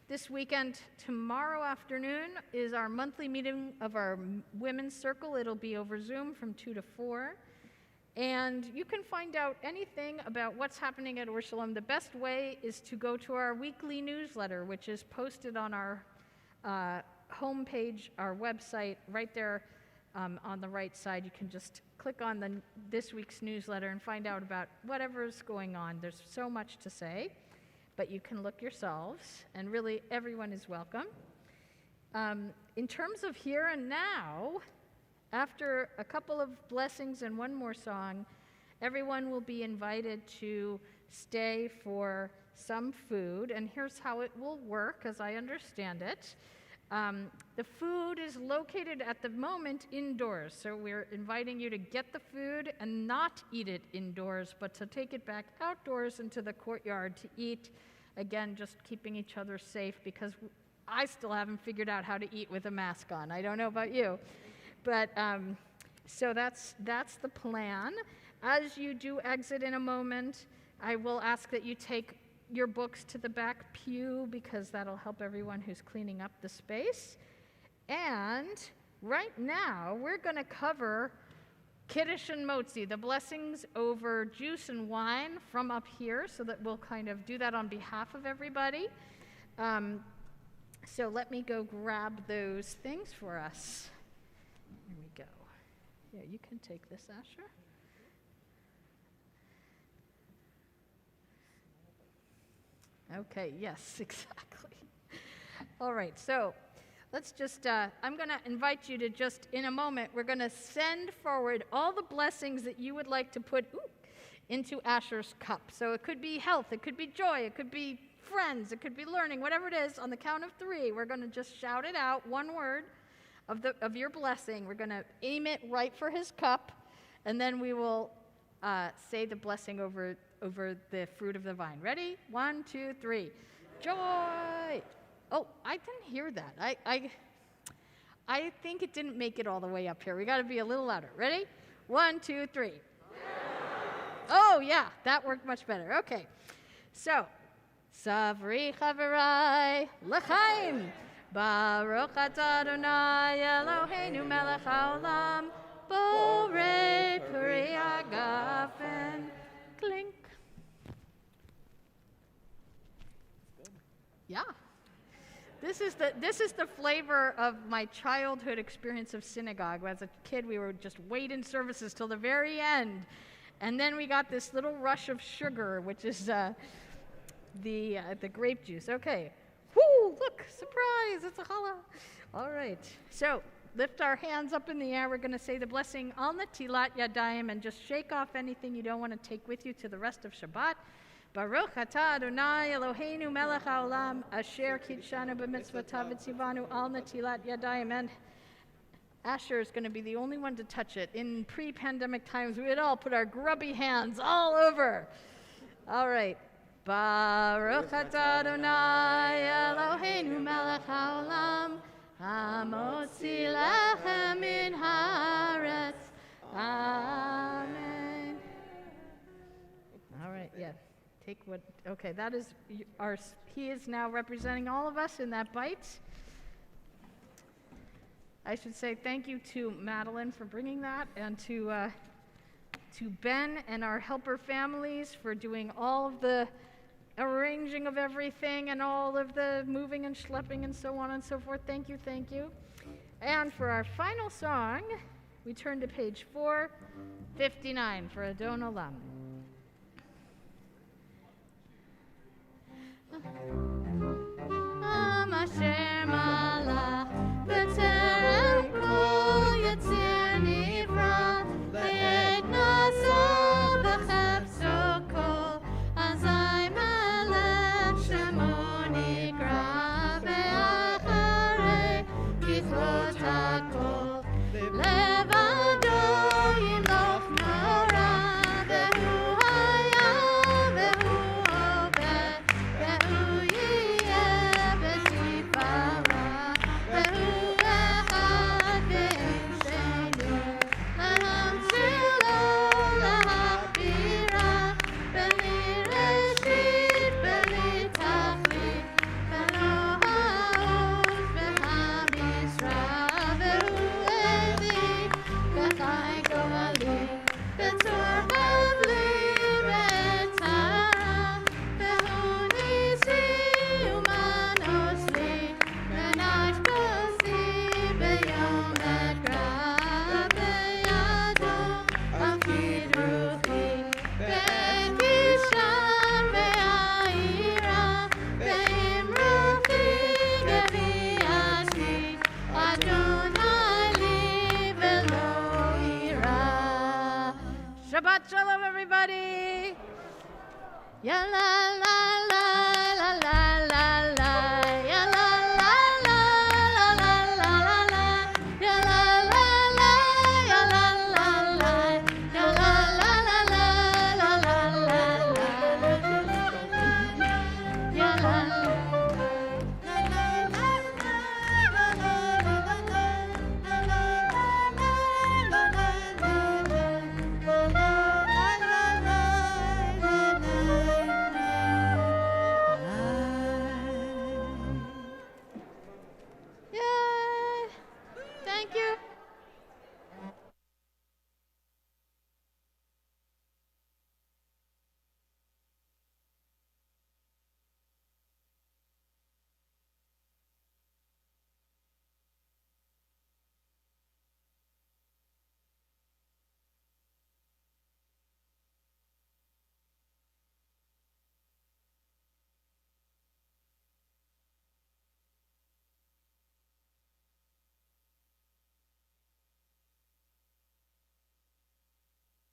This weekend, tomorrow afternoon, is our monthly meeting of our women's circle. It'll be over Zoom from 2 to 4. And you can find out anything about what's happening at Shalom. The best way is to go to our weekly newsletter, which is posted on our homepage, our website, right there on the right side. You can just click on this week's newsletter and find out about whatever's going on. There's so much to say, but you can look yourselves, and really everyone is welcome. In terms of here and now, after a couple of blessings and one more song, everyone will be invited to stay for some food, and here's how it will work as I understand it. The food is located at the moment indoors, so we're inviting you to get the food and not eat it indoors, but to take it back outdoors into the courtyard to eat. Again, just keeping each other safe, because I still haven't figured out how to eat with a mask on. I don't know about you. But so that's the plan. As you do exit in a moment, I will ask that you take your books to the back pew, because that'll help everyone who's cleaning up the space. And right now, we're going to cover Kiddush and Motzi, the blessings over juice and wine from up here, so that we'll kind of do that on behalf of everybody. So let me go grab those things for us. Here we go. Yeah, you can take this, Asher. Okay, yes, exactly. All right, so let's just, I'm going to invite you to just, in a moment, we're going to send forward all the blessings that you would like to put into Asher's cup. So it could be health, it could be joy, it could be friends, it could be learning, whatever it is. On the count of 3, we're going to just shout it out, one word of your blessing. We're going to aim it right for his cup, and then we will say the blessing over the fruit of the vine. Ready? 1, 2, 3. Joy! Oh, I didn't hear that. I think it didn't make it all the way up here. We got to be a little louder. Ready? 1, 2, 3. Oh, yeah, that worked much better. Okay. So, Savri Chaverai L'chaim Baruch Atah Adonai Eloheinu Melech HaOlam Borei Peri Hagafen Clink. Yeah. This is the flavor of my childhood experience of synagogue. As a kid, we would just wait in services till the very end. And then we got this little rush of sugar, which is the grape juice. Okay. Whoo, look, surprise, it's a challah. All right. So lift our hands up in the air. We're going to say the blessing on the Tilat Yadayim and just shake off anything you don't want to take with you to the rest of Shabbat. Baruch Atah Adonai Eloheinu Melech HaOlam Asher Kidshanu B'Mitzvotav V'Tzivanu Al Netilat Yadayim. And Asher is going to be the only one to touch it. In pre-pandemic times, we would all put our grubby hands all over. All right. Baruch Atah Adonai Eloheinu Melech HaOlam Hamotzi Lechem Min Haaretz. Amen. All right, yeah. Take what, okay, that is he is now representing all of us in that bite. I should say thank you to Madeline for bringing that, and to Ben and our helper families for doing all of the arranging of everything and all of the moving and schlepping and so on and so forth. Thank you, thank you. And for our final song, we turn to page 459 for Adon Olam. Am Asher Malach B'Terem Kol Yetzir Nivra Le'ed Nasar ya la